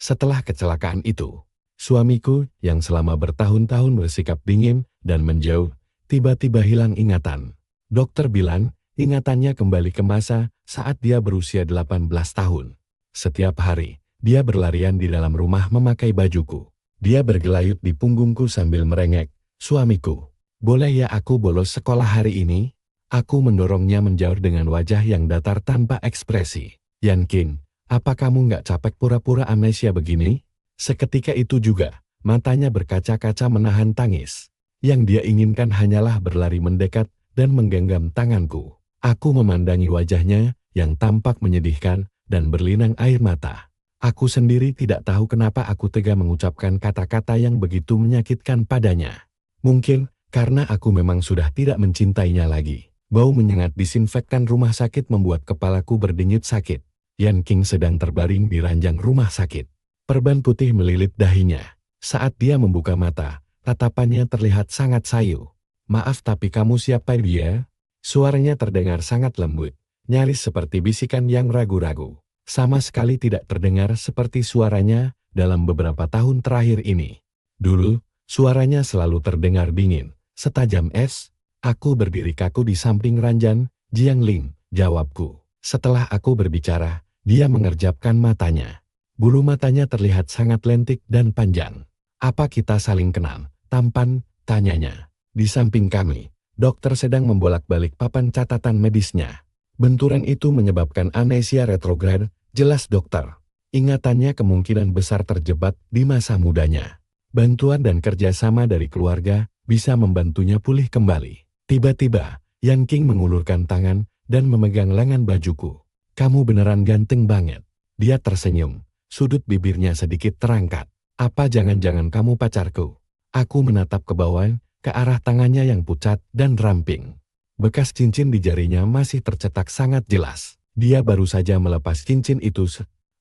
Setelah kecelakaan itu, suamiku yang selama bertahun-tahun bersikap dingin dan menjauh, tiba-tiba hilang ingatan. Dokter bilang, ingatannya kembali ke masa saat dia berusia 18 tahun. Setiap hari, dia berlarian di dalam rumah memakai bajuku. Dia bergelayut di punggungku sambil merengek, "Suamiku, boleh ya aku bolos sekolah hari ini?" Aku mendorongnya menjauh dengan wajah yang datar tanpa ekspresi. "Yan King, apa kamu nggak capek pura-pura amnesia begini?" Seketika itu juga, matanya berkaca-kaca menahan tangis. Yang dia inginkan hanyalah berlari mendekat dan menggenggam tanganku. Aku memandangi wajahnya yang tampak menyedihkan dan berlinang air mata. Aku sendiri tidak tahu kenapa aku tega mengucapkan kata-kata yang begitu menyakitkan padanya. Mungkin karena aku memang sudah tidak mencintainya lagi. Bau menyengat disinfektan rumah sakit membuat kepalaku berdenyut sakit. Yan King sedang terbaring di ranjang rumah sakit. Perban putih melilit dahinya. Saat dia membuka mata, tatapannya terlihat sangat sayu. "Maaf, tapi kamu siapa dia?" Suaranya terdengar sangat lembut, nyaris seperti bisikan yang ragu-ragu. Sama sekali tidak terdengar seperti suaranya dalam beberapa tahun terakhir ini. Dulu, suaranya selalu terdengar dingin, setajam es. "Aku berdiri kaku di samping ranjang, Jiang Ling," jawabku. Setelah aku berbicara, dia mengerjapkan matanya. Bulu matanya terlihat sangat lentik dan panjang. "Apa kita saling kenal, tampan?" tanyanya. Di samping kami, dokter sedang membolak-balik papan catatan medisnya. "Benturan itu menyebabkan amnesia retrograd," jelas dokter. "Ingatannya kemungkinan besar terjebak di masa mudanya. Bantuan dan kerjasama dari keluarga bisa membantunya pulih kembali." Tiba-tiba, Yan King mengulurkan tangan dan memegang lengan bajuku. "Kamu beneran ganteng banget." Dia tersenyum, sudut bibirnya sedikit terangkat. "Apa jangan-jangan kamu pacarku?" Aku menatap ke bawah, ke arah tangannya yang pucat dan ramping. Bekas cincin di jarinya masih tercetak sangat jelas. Dia baru saja melepas cincin itu.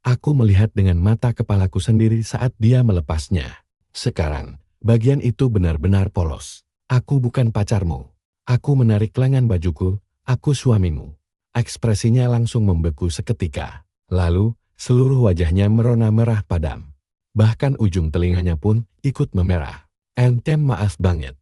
Aku melihat dengan mata kepalaku sendiri saat dia melepasnya. Sekarang, bagian itu benar-benar polos. "Aku bukan pacarmu." Aku menarik lengan bajuku, "Aku suamimu." Ekspresinya langsung membeku seketika. Lalu, seluruh wajahnya merona merah padam. Bahkan ujung telinganya pun ikut memerah. "Entem maaf banget."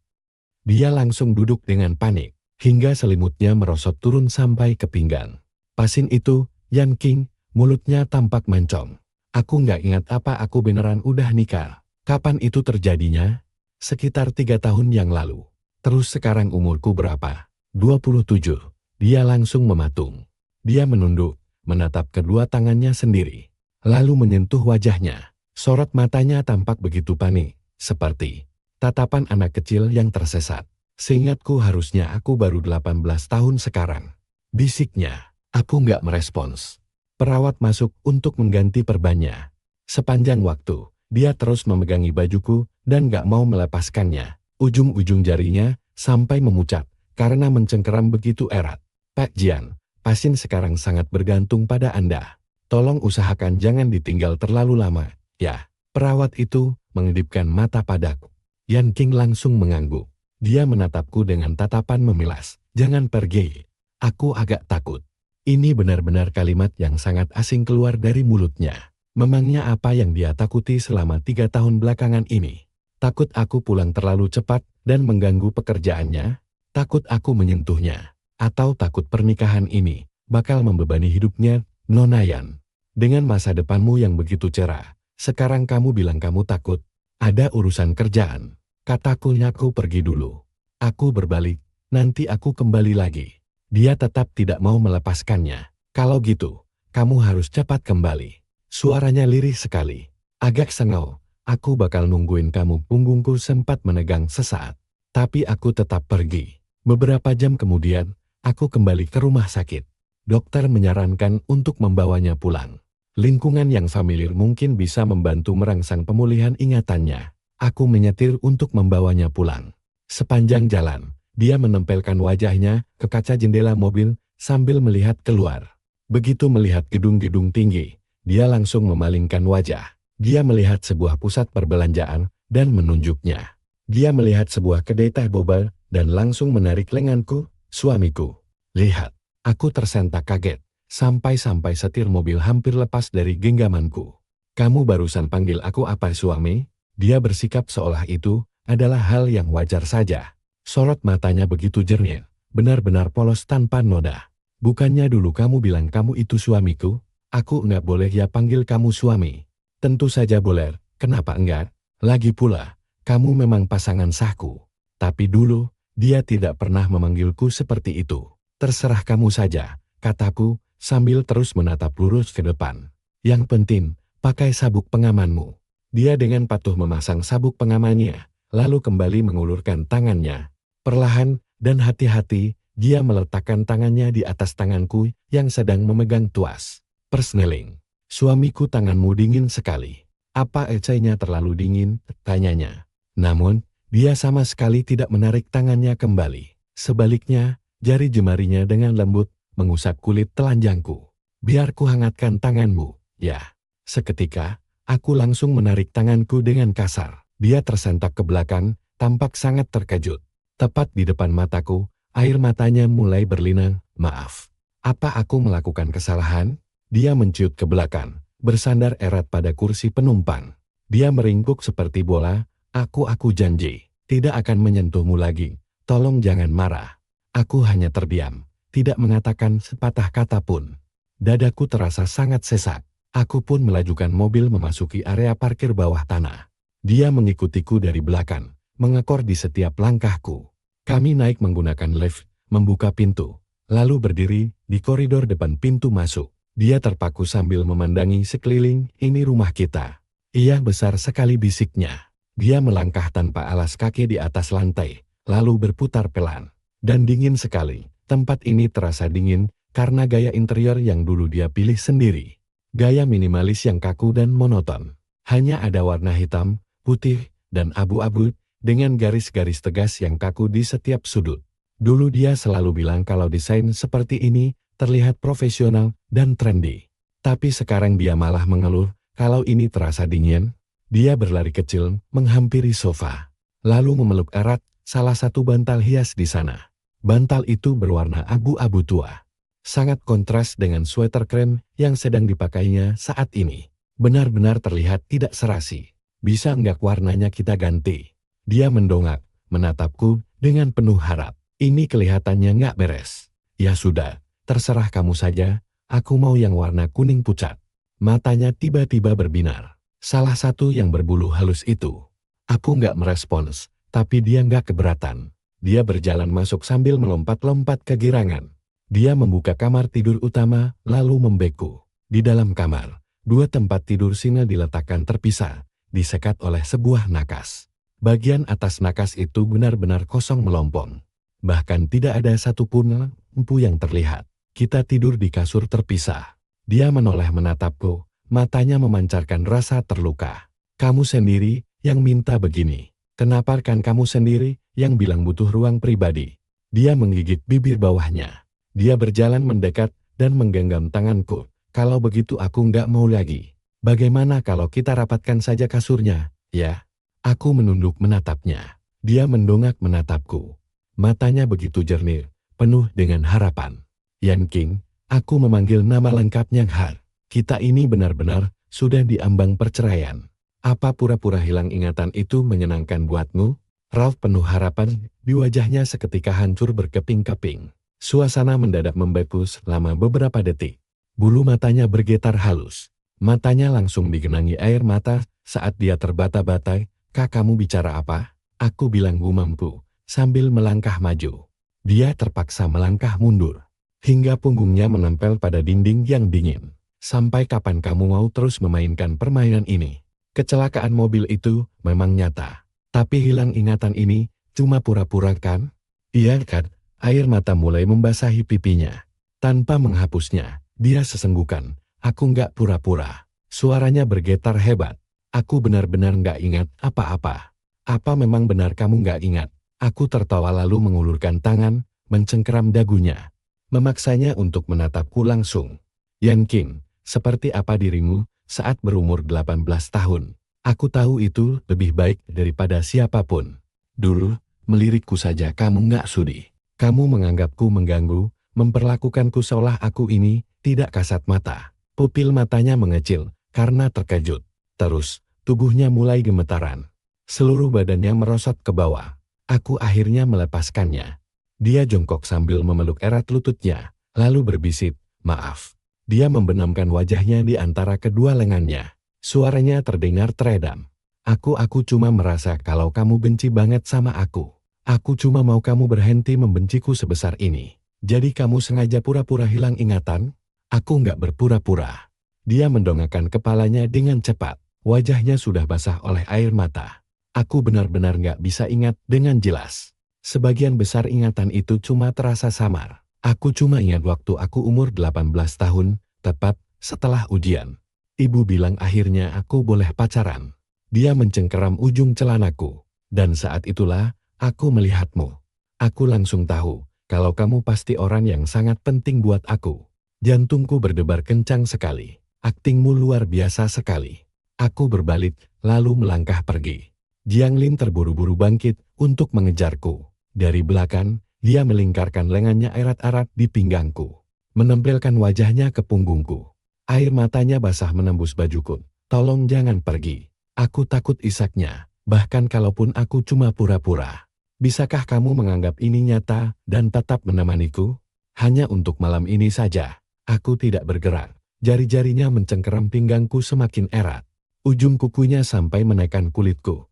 Dia langsung duduk dengan panik, hingga selimutnya merosot turun sampai ke pinggang. Pasin itu, Yan King, mulutnya tampak mencong. "Aku nggak ingat apa aku beneran udah nikah." "Kapan itu terjadinya?" "Sekitar 3 tahun yang lalu." "Terus sekarang umurku berapa?" 27. Dia langsung mematung. Dia menunduk, menatap kedua tangannya sendiri. Lalu menyentuh wajahnya. Sorot matanya tampak begitu panik, seperti tatapan anak kecil yang tersesat. "Seingatku harusnya aku baru 18 tahun sekarang." Bisiknya. Aku nggak merespons. Perawat masuk untuk mengganti perbannya. Sepanjang waktu, dia terus memegangi bajuku dan nggak mau melepaskannya. Ujung-ujung jarinya sampai memucat karena mencengkeram begitu erat. "Pak Jian, pasien sekarang sangat bergantung pada Anda. Tolong usahakan jangan ditinggal terlalu lama, ya." Perawat itu mengedipkan mata padaku. Yan King langsung mengangguk. Dia menatapku dengan tatapan memilas. "Jangan pergi." Aku agak takut. Ini benar-benar kalimat yang sangat asing keluar dari mulutnya. Memangnya apa yang dia takuti selama 3 tahun belakangan ini? Takut aku pulang terlalu cepat dan mengganggu pekerjaannya? Takut aku menyentuhnya? Atau takut pernikahan ini bakal membebani hidupnya? "Nona Yan, dengan masa depanmu yang begitu cerah, sekarang kamu bilang kamu takut? Ada urusan kerjaan." Kataku, "Aku pergi dulu." Aku berbalik, "Nanti aku kembali lagi." Dia tetap tidak mau melepaskannya. "Kalau gitu, kamu harus cepat kembali." Suaranya lirih sekali. Agak sengau. "Aku bakal nungguin kamu." Punggungku sempat menegang sesaat. Tapi aku tetap pergi. Beberapa jam kemudian, aku kembali ke rumah sakit. Dokter menyarankan untuk membawanya pulang. Lingkungan yang familiar mungkin bisa membantu merangsang pemulihan ingatannya. Aku menyetir untuk membawanya pulang. Sepanjang jalan, dia menempelkan wajahnya ke kaca jendela mobil sambil melihat keluar. Begitu melihat gedung-gedung tinggi, dia langsung memalingkan wajah. Dia melihat sebuah pusat perbelanjaan dan menunjuknya. Dia melihat sebuah kedai teh boba dan langsung menarik lenganku. "Suamiku, lihat." Aku tersentak kaget, sampai-sampai setir mobil hampir lepas dari genggamanku. Kamu barusan panggil aku apa suami? Dia bersikap seolah itu adalah hal yang wajar saja. Sorot matanya begitu jernih, benar-benar polos tanpa noda. Bukannya dulu kamu bilang kamu itu suamiku? Aku enggak boleh ya panggil kamu suami. Tentu saja boleh, kenapa enggak? Lagi pula, kamu memang pasangan sahku. Tapi dulu, dia tidak pernah memanggilku seperti itu. Terserah kamu saja, kataku, sambil terus menatap lurus ke depan. Yang penting, pakai sabuk pengamanmu. Dia dengan patuh memasang sabuk pengamannya, lalu kembali mengulurkan tangannya. Perlahan dan hati-hati, dia meletakkan tangannya di atas tanganku yang sedang memegang tuas. Persneling. Suamiku, tanganmu dingin sekali. Apa ecainya terlalu dingin? Tanyanya. Namun, dia sama sekali tidak menarik tangannya kembali. Sebaliknya, jari jemarinya dengan lembut mengusap kulit telanjangku. Biar ku hangatkan tanganmu, ya. Seketika, aku langsung menarik tanganku dengan kasar. Dia tersentak ke belakang, tampak sangat terkejut. Tepat di depan mataku, air matanya mulai berlinang. Maaf, apa aku melakukan kesalahan? Dia menciut ke belakang, bersandar erat pada kursi penumpang. Dia meringkuk seperti bola. Aku janji, tidak akan menyentuhmu lagi. Tolong jangan marah. Aku hanya terdiam, tidak mengatakan sepatah kata pun. Dadaku terasa sangat sesak. Aku pun melajukan mobil memasuki area parkir bawah tanah. Dia mengikutiku dari belakang, mengekor di setiap langkahku. Kami naik menggunakan lift, membuka pintu, lalu berdiri di koridor depan pintu masuk. Dia terpaku sambil memandangi sekeliling. Ini rumah kita. Iya, besar sekali, bisiknya. Dia melangkah tanpa alas kaki di atas lantai, lalu berputar pelan. Dan dingin sekali. Tempat ini terasa dingin karena gaya interior yang dulu dia pilih sendiri. Gaya minimalis yang kaku dan monoton. Hanya ada warna hitam, putih, dan abu-abu dengan garis-garis tegas yang kaku di setiap sudut. Dulu dia selalu bilang kalau desain seperti ini terlihat profesional dan trendy. Tapi sekarang dia malah mengeluh kalau ini terasa dingin. Dia berlari kecil, menghampiri sofa, lalu memeluk erat salah satu bantal hias di sana. Bantal itu berwarna abu-abu tua. Sangat kontras dengan sweater krem yang sedang dipakainya saat ini. Benar-benar terlihat tidak serasi. Bisa enggak warnanya kita ganti? Dia mendongak, menatapku dengan penuh harap. Ini kelihatannya enggak beres. Ya sudah, terserah kamu saja, aku mau yang warna kuning pucat. Matanya tiba-tiba berbinar. Salah satu yang berbulu halus itu. Aku nggak merespons, tapi dia nggak keberatan. Dia berjalan masuk sambil melompat-lompat kegirangan. Dia membuka kamar tidur utama, lalu membeku. Di dalam kamar, dua tempat tidur single diletakkan terpisah, disekat oleh sebuah nakas. Bagian atas nakas itu benar-benar kosong melompong. Bahkan tidak ada satupun lampu yang terlihat. Kita tidur di kasur terpisah. Dia menoleh menatapku. Matanya memancarkan rasa terluka. Kamu sendiri yang minta begini. Kenapa kan kamu sendiri yang bilang butuh ruang pribadi? Dia menggigit bibir bawahnya. Dia berjalan mendekat dan menggenggam tanganku. Kalau begitu aku nggak mau lagi. Bagaimana kalau kita rapatkan saja kasurnya, ya? Aku menunduk menatapnya. Dia mendongak menatapku. Matanya begitu jernih, penuh dengan harapan. Yan King, aku memanggil nama lengkapnya Har. Kita ini benar-benar sudah diambang perceraian. Apa pura-pura hilang ingatan itu menyenangkan buatmu? Ralph penuh harapan, di wajahnya seketika hancur berkeping-keping. Suasana mendadak membeku selama beberapa detik. Bulu matanya bergetar halus. Matanya langsung digenangi air mata saat dia terbata-bata. Kak, kamu bicara apa? Aku bilang gumamku, sambil melangkah maju. Dia terpaksa melangkah mundur, hingga punggungnya menempel pada dinding yang dingin. Sampai kapan kamu mau terus memainkan permainan ini? Kecelakaan mobil itu memang nyata. Tapi hilang ingatan ini cuma pura-pura kan? Iya kan? Air mata mulai membasahi pipinya. Tanpa menghapusnya, dia sesenggukan. Aku nggak pura-pura. Suaranya bergetar hebat. Aku benar-benar nggak ingat apa-apa. Apa memang benar kamu nggak ingat? Aku tertawa lalu mengulurkan tangan, mencengkeram dagunya. Memaksanya untuk menatapku langsung. Yan King, seperti apa dirimu saat berumur 18 tahun? Aku tahu itu lebih baik daripada siapapun. Dulu, melirikku saja kamu nggak sudi. Kamu menganggapku mengganggu, memperlakukanku seolah aku ini tidak kasat mata. Pupil matanya mengecil karena terkejut. Terus, tubuhnya mulai gemetaran. Seluruh badannya merosot ke bawah. Aku akhirnya melepaskannya. Dia jongkok sambil memeluk erat lututnya, lalu berbisik, "Maaf." Dia membenamkan wajahnya di antara kedua lengannya. Suaranya terdengar teredam. Aku cuma merasa kalau kamu benci banget sama aku. Aku cuma mau kamu berhenti membenciku sebesar ini. Jadi kamu sengaja pura-pura hilang ingatan?" "Aku nggak berpura-pura." Dia mendongakkan kepalanya dengan cepat. Wajahnya sudah basah oleh air mata. "Aku benar-benar nggak bisa ingat dengan jelas. Sebagian besar ingatan itu cuma terasa samar. Aku cuma ingat waktu aku umur 18 tahun, tepat setelah ujian. Ibu bilang akhirnya aku boleh pacaran." Dia mencengkeram ujung celanaku. "Dan saat itulah, aku melihatmu. Aku langsung tahu, kalau kamu pasti orang yang sangat penting buat aku." Jantungku berdebar kencang sekali. "Aktingmu luar biasa sekali." Aku berbalik, lalu melangkah pergi. Jiang Lin terburu-buru bangkit untuk mengejarku. Dari belakang, dia melingkarkan lengannya erat-erat di pinggangku. Menempelkan wajahnya ke punggungku. Air matanya basah menembus bajuku. "Tolong jangan pergi. Aku takut," isaknya. "Bahkan kalaupun aku cuma pura-pura. Bisakah kamu menganggap ini nyata dan tetap menemaniku? Hanya untuk malam ini saja." Aku tidak bergerak. Jari-jarinya mencengkeram pinggangku semakin erat. Ujung kukunya sampai menekan kulitku.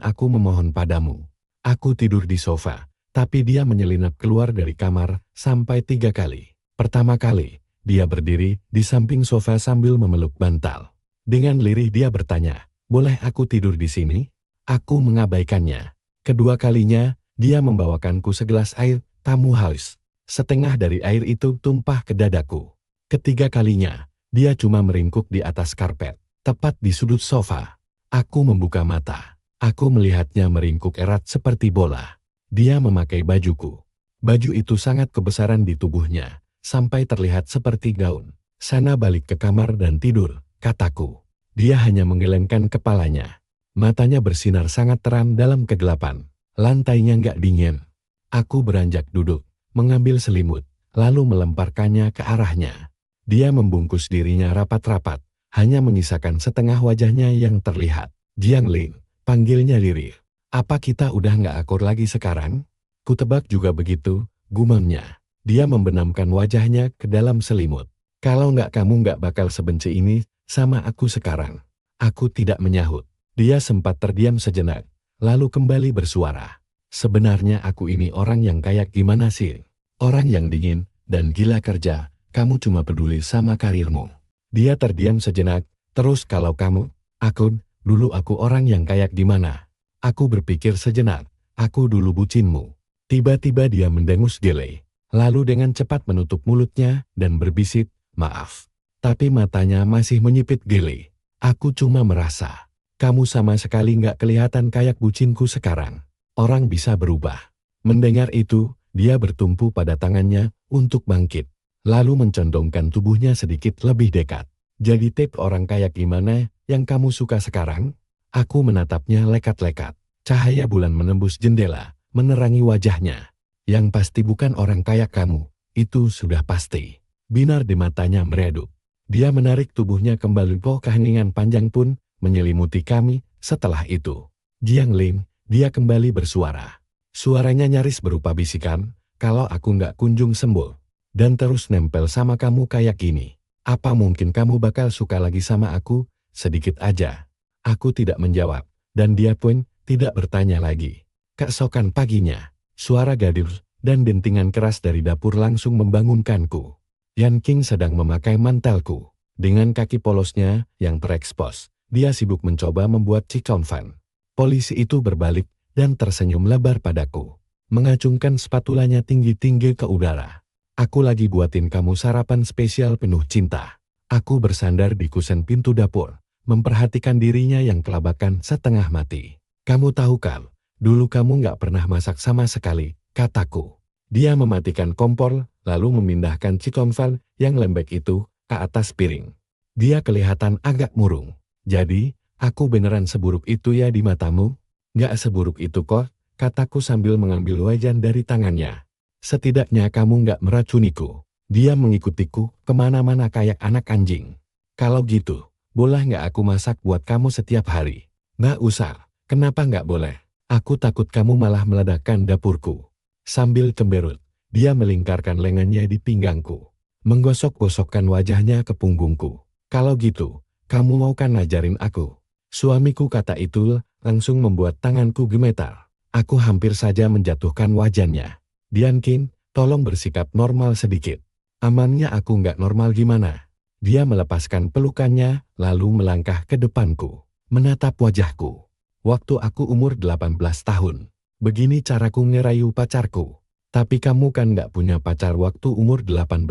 Aku memohon padamu." Aku tidur di sofa, tapi dia menyelinap keluar dari kamar sampai 3 kali. Pertama kali, dia berdiri di samping sofa sambil memeluk bantal. Dengan lirih dia bertanya, "Boleh aku tidur di sini?" Aku mengabaikannya. Kedua kalinya, dia membawakanku segelas air, tamu haus. Setengah dari air itu tumpah ke dadaku. Ketiga kalinya, dia cuma meringkuk di atas karpet, tepat di sudut sofa. Aku membuka mata. Aku melihatnya meringkuk erat seperti bola. Dia memakai bajuku. Baju itu sangat kebesaran di tubuhnya, sampai terlihat seperti gaun. "Sana balik ke kamar dan tidur," kataku. Dia hanya menggelengkan kepalanya. Matanya bersinar sangat terang dalam kegelapan. Lantainya nggak dingin. Aku beranjak duduk, mengambil selimut, lalu melemparkannya ke arahnya. Dia membungkus dirinya rapat-rapat, hanya menyisakan setengah wajahnya yang terlihat. "Jiang Lin," panggilnya lirih. "Apa kita udah nggak akur lagi sekarang?" Kutebak juga begitu, gumamnya. Dia membenamkan wajahnya ke dalam selimut. "Kalau nggak kamu nggak bakal sebenci ini sama aku sekarang." Aku tidak menyahut. Dia sempat terdiam sejenak, lalu kembali bersuara. "Sebenarnya aku ini orang yang kayak gimana sih? Orang yang dingin dan gila kerja, kamu cuma peduli sama karirmu." Dia terdiam sejenak, terus, "Kalau kamu, dulu aku orang yang kayak gimana?" Aku berpikir sejenak, "Aku dulu bucinmu." Tiba-tiba dia mendengus gele, lalu dengan cepat menutup mulutnya dan berbisik, "Maaf." Tapi matanya masih menyipit gele. Aku cuma merasa, "Kamu sama sekali nggak kelihatan kayak bucinku sekarang. Orang bisa berubah." Mendengar itu, dia bertumpu pada tangannya untuk bangkit, lalu mencondongkan tubuhnya sedikit lebih dekat. "Jadi tipe orang kayak gimana yang kamu suka sekarang?" Aku menatapnya lekat-lekat. Cahaya bulan menembus jendela, menerangi wajahnya. "Yang pasti bukan orang kayak kamu, itu sudah pasti." Binar di matanya meredup. Dia menarik tubuhnya kembali, keheningan panjang pun menyelimuti kami. Setelah itu, "Jiang Lin," dia kembali bersuara. Suaranya nyaris berupa bisikan, "Kalau aku nggak kunjung sembuh dan terus nempel sama kamu kayak gini, apa mungkin kamu bakal suka lagi sama aku, sedikit aja?" Aku tidak menjawab, dan dia pun tidak bertanya lagi. Keesokan paginya, suara gaduh dan dentingan keras dari dapur langsung membangunkanku. Yan King sedang memakai mantelku. Dengan kaki polosnya yang terekspos, dia sibuk mencoba membuat cikon fan. Polisi itu berbalik dan tersenyum lebar padaku, mengacungkan spatulanya tinggi-tinggi ke udara. "Aku lagi buatin kamu sarapan spesial penuh cinta." Aku bersandar di kusen pintu dapur, memperhatikan dirinya yang kelabakan setengah mati. "Kamu tahu kan, dulu kamu nggak pernah masak sama sekali," kataku. Dia mematikan kompor, lalu memindahkan cikon fan yang lembek itu ke atas piring. Dia kelihatan agak murung. "Jadi, aku beneran seburuk itu ya di matamu?" "Nggak seburuk itu kok," kataku sambil mengambil wajan dari tangannya. "Setidaknya kamu nggak meracuniku." Dia mengikutiku kemana-mana kayak anak anjing. "Kalau gitu, Boleh nggak aku masak buat kamu setiap hari? Nggak usah. Kenapa nggak boleh? Aku takut kamu malah meledakkan dapurku. Sambil cemberut, dia melingkarkan lengannya di pinggangku. Menggosok-gosokkan wajahnya ke punggungku. Kalau gitu, kamu mau kan ngajarin aku? Suamiku kata itu langsung membuat tanganku gemetar. Aku hampir saja menjatuhkan wajannya. Diankin, tolong bersikap normal sedikit. Amannya aku nggak normal gimana? Dia melepaskan pelukannya, lalu melangkah ke depanku. Menatap wajahku. Waktu aku umur 18 tahun. Begini caraku ngerayu pacarku. Tapi kamu kan nggak punya pacar waktu umur 18.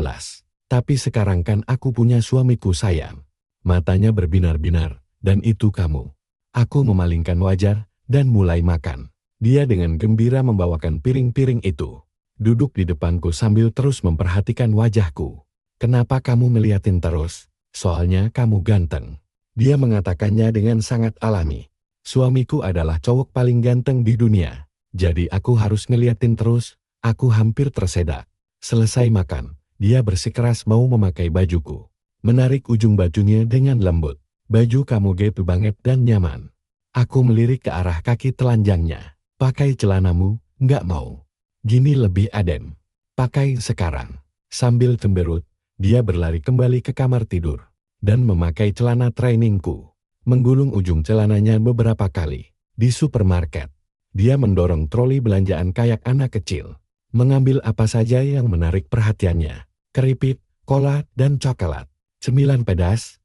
Tapi sekarang kan aku punya suamiku sayang. Matanya berbinar-binar, dan itu kamu. Aku memalingkan wajah, dan mulai makan. Dia dengan gembira membawakan piring-piring itu. Duduk di depanku sambil terus memperhatikan wajahku. Kenapa kamu meliatin terus? Soalnya kamu ganteng. Dia mengatakannya dengan sangat alami. Suamiku adalah cowok paling ganteng di dunia. Jadi aku harus ngeliatin terus. Aku hampir tersedak. Selesai makan, dia bersikeras mau memakai bajuku. Menarik ujung bajunya dengan lembut. Baju kamu gitu banget dan nyaman. Aku melirik ke arah kaki telanjangnya. Pakai celanamu, nggak mau. Gini lebih adem. Pakai sekarang. Sambil cemberut, dia berlari kembali ke kamar tidur. Dan memakai celana trainingku. Menggulung ujung celananya beberapa kali. Di supermarket, dia mendorong troli belanjaan kayak anak kecil. Mengambil apa saja yang menarik perhatiannya. Keripik, kola, dan coklat. Cemilan pedas.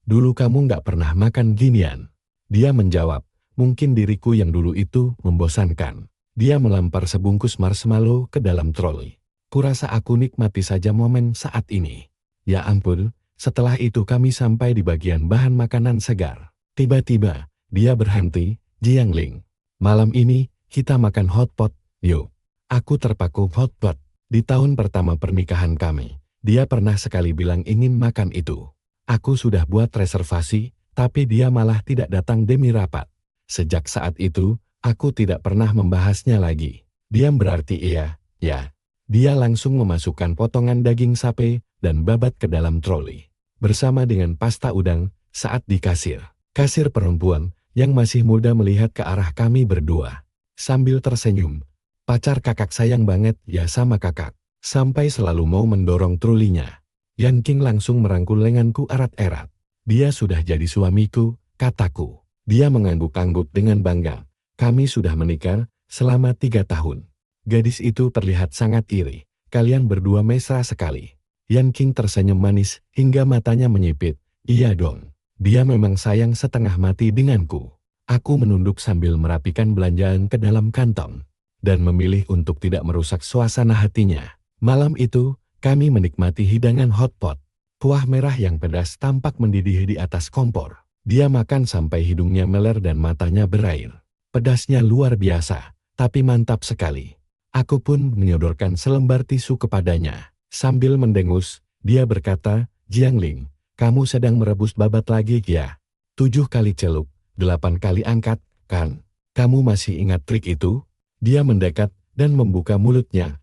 Dulu kamu nggak pernah makan ginian. Dia menjawab, mungkin diriku yang dulu itu membosankan. Dia melempar sebungkus marshmallow ke dalam troli. Kurasa aku nikmati saja momen saat ini. Ya ampun, setelah itu kami sampai di bagian bahan makanan segar. Tiba-tiba, dia berhenti, Jiangling. Malam ini, kita makan hotpot, yuk. Aku terpaku hotpot. Di tahun pertama pernikahan kami, dia pernah sekali bilang ingin makan itu. Aku sudah buat reservasi, tapi dia malah tidak datang demi rapat. Sejak saat itu, aku tidak pernah membahasnya lagi. Diam berarti iya, ya. Dia langsung memasukkan potongan daging sapi dan babat ke dalam troli. Bersama dengan pasta udang, saat di kasir. Kasir perempuan yang masih muda melihat ke arah kami berdua. Sambil tersenyum. Pacar kakak sayang banget ya sama kakak. Sampai selalu mau mendorong trolinya. Yan King langsung merangkul lenganku erat-erat. Dia sudah jadi suamiku, kataku. Dia mengangguk-angguk dengan bangga. Kami sudah menikah selama 3 tahun. Gadis itu terlihat sangat iri. Kalian berdua mesra sekali. Yan King tersenyum manis hingga matanya menyipit. Iya dong. Dia memang sayang setengah mati denganku. Aku menunduk sambil merapikan belanjaan ke dalam kantong. Dan memilih untuk tidak merusak suasana hatinya. Malam itu, kami menikmati hidangan hotpot. Kuah merah yang pedas tampak mendidih di atas kompor. Dia makan sampai hidungnya meler dan matanya berair. Pedasnya luar biasa, tapi mantap sekali. Aku pun menyodorkan selembar tisu kepadanya. Sambil mendengus, dia berkata, Jiangling, kamu sedang merebus babat lagi ya? 7 kali celup, 8 kali angkat, kan? Kamu masih ingat trik itu? Dia mendekat dan membuka mulutnya.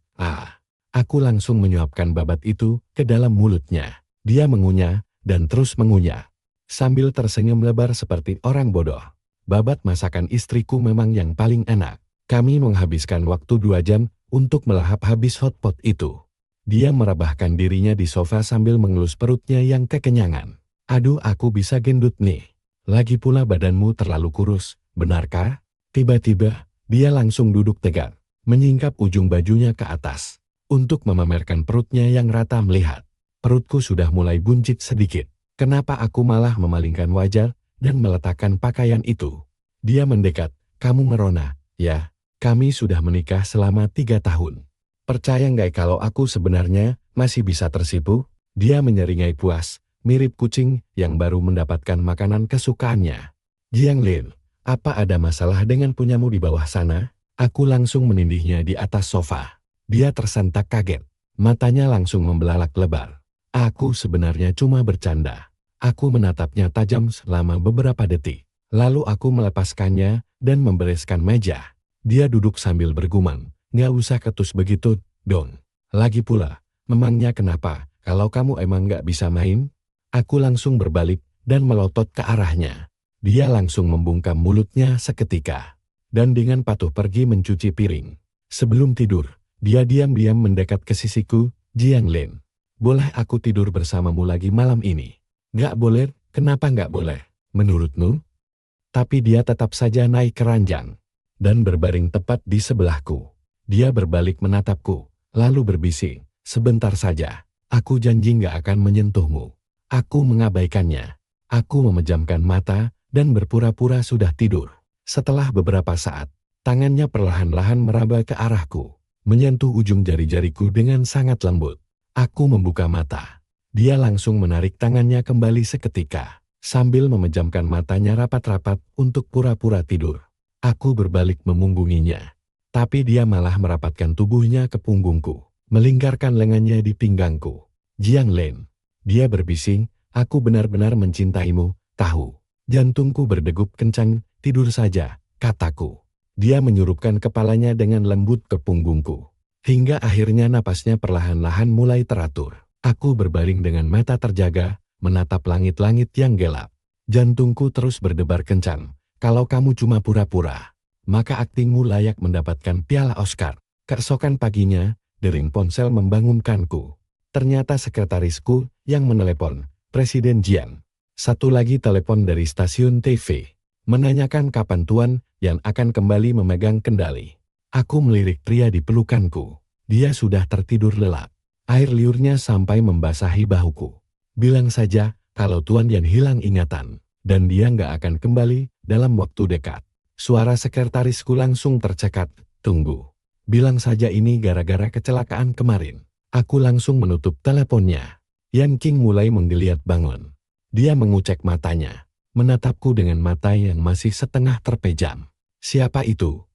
Aku langsung menyuapkan babat itu ke dalam mulutnya. Dia mengunyah dan terus mengunyah. Sambil tersenyum lebar seperti orang bodoh. Babat masakan istriku memang yang paling enak. Kami menghabiskan waktu 2 jam untuk melahap habis hotpot itu. Dia merebahkan dirinya di sofa sambil mengelus perutnya yang kekenyangan. Aduh, aku bisa gendut nih. Lagi pula badanmu terlalu kurus, benarkah? Tiba-tiba, dia langsung duduk tegak, menyingkap ujung bajunya ke atas, untuk memamerkan perutnya yang rata melihat. Perutku sudah mulai buncit sedikit. Kenapa aku malah memalingkan wajah dan meletakkan pakaian itu? Dia mendekat, kamu merona, ya, kami sudah menikah selama 3 tahun. Percaya nggak kalau aku sebenarnya masih bisa tersipu? Dia menyeringai puas, mirip kucing yang baru mendapatkan makanan kesukaannya. Jiangling, apa ada masalah dengan punyamu di bawah sana? Aku langsung menindihnya di atas sofa. Dia tersentak kaget. Matanya langsung membelalak lebar. Aku sebenarnya cuma bercanda. Aku menatapnya tajam selama beberapa detik. Lalu aku melepaskannya dan membereskan meja. Dia duduk sambil bergumam. Nggak usah ketus begitu, dong. Lagi pula, memangnya kenapa kalau kamu emang nggak bisa main? Aku langsung berbalik dan melotot ke arahnya. Dia langsung membungkam mulutnya seketika, dan dengan patuh pergi mencuci piring. Sebelum tidur, dia diam-diam mendekat ke sisiku. Jiang Lin, boleh aku tidur bersamamu lagi malam ini? Nggak boleh, kenapa nggak boleh? Menurutmu? Tapi dia tetap saja naik ke ranjang, dan berbaring tepat di sebelahku. Dia berbalik menatapku, lalu berbisik, sebentar saja, aku janji nggak akan menyentuhmu. Aku mengabaikannya. Aku memejamkan mata, dan berpura-pura sudah tidur. Setelah beberapa saat, tangannya perlahan-lahan meraba ke arahku, menyentuh ujung jari-jariku dengan sangat lembut. Aku membuka mata. Dia langsung menarik tangannya kembali seketika, sambil memejamkan matanya rapat-rapat untuk pura-pura tidur. Aku berbalik memunggunginya, tapi dia malah merapatkan tubuhnya ke punggungku, melingkarkan lengannya di pinggangku. Jiang Lin, dia berbisik, aku benar-benar mencintaimu, tahu. Jantungku berdegup kencang, tidur saja, kataku. Dia menyurupkan kepalanya dengan lembut ke punggungku, hingga akhirnya napasnya perlahan-lahan mulai teratur. Aku berbaring dengan mata terjaga, menatap langit-langit yang gelap. Jantungku terus berdebar kencang. Kalau kamu cuma pura-pura, maka aktingmu layak mendapatkan piala Oscar. Keesokan paginya, dering ponsel membangunkanku. Ternyata sekretarisku yang menelepon, Presiden Jiang. Satu lagi telepon dari stasiun TV, menanyakan kapan Tuan Yan akan kembali memegang kendali. Aku melirik pria di pelukanku. Dia sudah tertidur lelap. Air liurnya sampai membasahi bahuku. Bilang saja kalau Tuan Yan hilang ingatan, dan dia nggak akan kembali dalam waktu dekat. Suara sekretarisku langsung tercekat. Tunggu. Bilang saja ini gara-gara kecelakaan kemarin. Aku langsung menutup teleponnya. Yan King mulai menggeliat bangun. Dia mengucek matanya, menatapku dengan mata yang masih setengah terpejam. Siapa itu?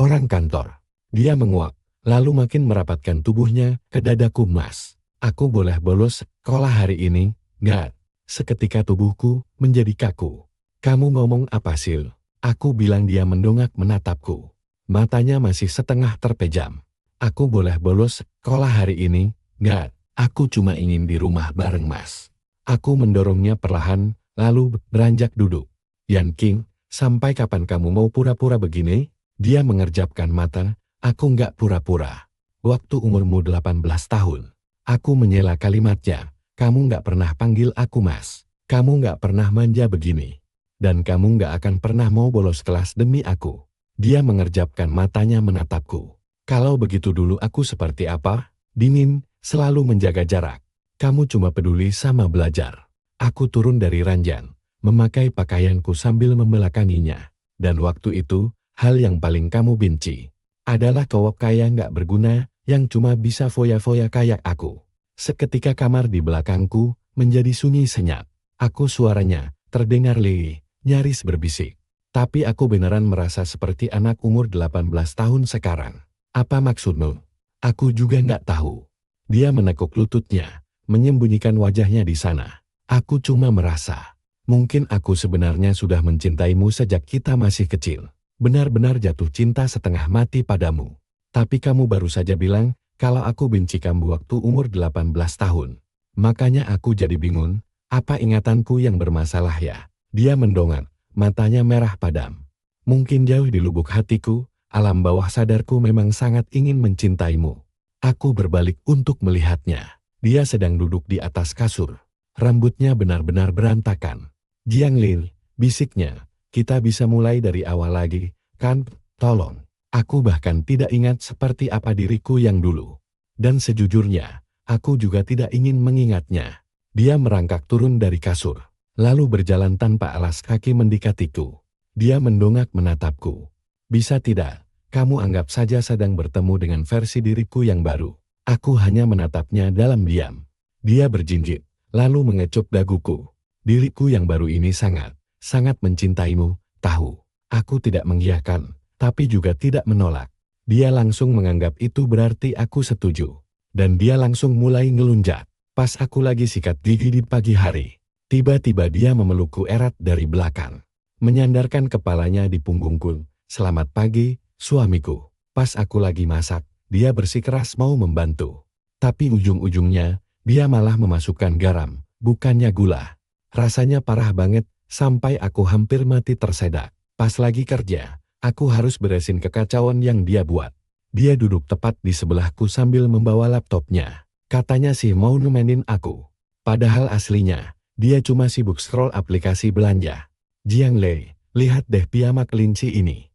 Orang kantor. Dia menguap, lalu makin merapatkan tubuhnya ke dadaku. Mas, aku boleh bolos sekolah hari ini? Nggak. Seketika tubuhku menjadi kaku. Kamu ngomong apa Sil? Aku bilang. Dia mendongak menatapku. Matanya masih setengah terpejam. Aku boleh bolos sekolah hari ini? Nggak. Aku cuma ingin di rumah bareng Mas. Aku mendorongnya perlahan, lalu beranjak duduk. Yan King, sampai kapan kamu mau pura-pura begini? Dia mengerjapkan mata. Aku nggak pura-pura. Waktu umurmu 18 tahun. Aku menyela kalimatnya. Kamu nggak pernah panggil aku Mas. Kamu nggak pernah manja begini. Dan kamu nggak akan pernah mau bolos kelas demi aku. Dia mengerjapkan matanya menatapku. Kalau begitu dulu aku seperti apa? Dingin, selalu menjaga jarak. Kamu cuma peduli sama belajar. Aku turun dari ranjang, memakai pakaianku sambil membelakanginya. Dan waktu itu, hal yang paling kamu benci adalah cowok kaya nggak berguna yang cuma bisa foya-foya kayak aku. Seketika kamar di belakangku menjadi sunyi senyap. Aku suaranya terdengar lirih, nyaris berbisik. Tapi aku beneran merasa seperti anak umur 18 tahun sekarang. Apa maksudmu? Aku juga nggak tahu. Dia menekuk lututnya, menyembunyikan wajahnya di sana. Aku cuma merasa, mungkin aku sebenarnya sudah mencintaimu sejak kita masih kecil. Benar-benar jatuh cinta setengah mati padamu. Tapi kamu baru saja bilang, kalau aku benci kamu waktu umur 18 tahun. Makanya aku jadi bingung, apa ingatanku yang bermasalah ya? Dia mendongak, matanya merah padam. Mungkin jauh di lubuk hatiku, alam bawah sadarku memang sangat ingin mencintaimu. Aku berbalik untuk melihatnya. Dia sedang duduk di atas kasur. Rambutnya benar-benar berantakan. Jiang Lin, bisiknya, kita bisa mulai dari awal lagi, kan? Tolong. Aku bahkan tidak ingat seperti apa diriku yang dulu. Dan sejujurnya, aku juga tidak ingin mengingatnya. Dia merangkak turun dari kasur, lalu berjalan tanpa alas kaki mendekatiku. Dia mendongak menatapku. Bisa tidak, kamu anggap saja sedang bertemu dengan versi diriku yang baru. Aku hanya menatapnya dalam diam. Dia berjinjit, lalu mengecup daguku. Diriku yang baru ini sangat mencintaimu, tahu. Aku tidak mengiyakan, tapi juga tidak menolak. Dia langsung menganggap itu berarti aku setuju. Dan dia langsung mulai ngelunjak. Pas aku lagi sikat gigi di pagi hari, tiba-tiba dia memelukku erat dari belakang. Menyandarkan kepalanya di punggungku. Selamat pagi, suamiku. Pas aku lagi masak, dia bersikeras mau membantu. Tapi ujung-ujungnya, dia malah memasukkan garam, bukannya gula. Rasanya parah banget, sampai aku hampir mati tersedak. Pas lagi kerja, aku harus beresin kekacauan yang dia buat. Dia duduk tepat di sebelahku sambil membawa laptopnya. Katanya sih mau nemenin aku. Padahal aslinya, dia cuma sibuk scroll aplikasi belanja. Jiang Lei, lihat deh piyama kelinci ini.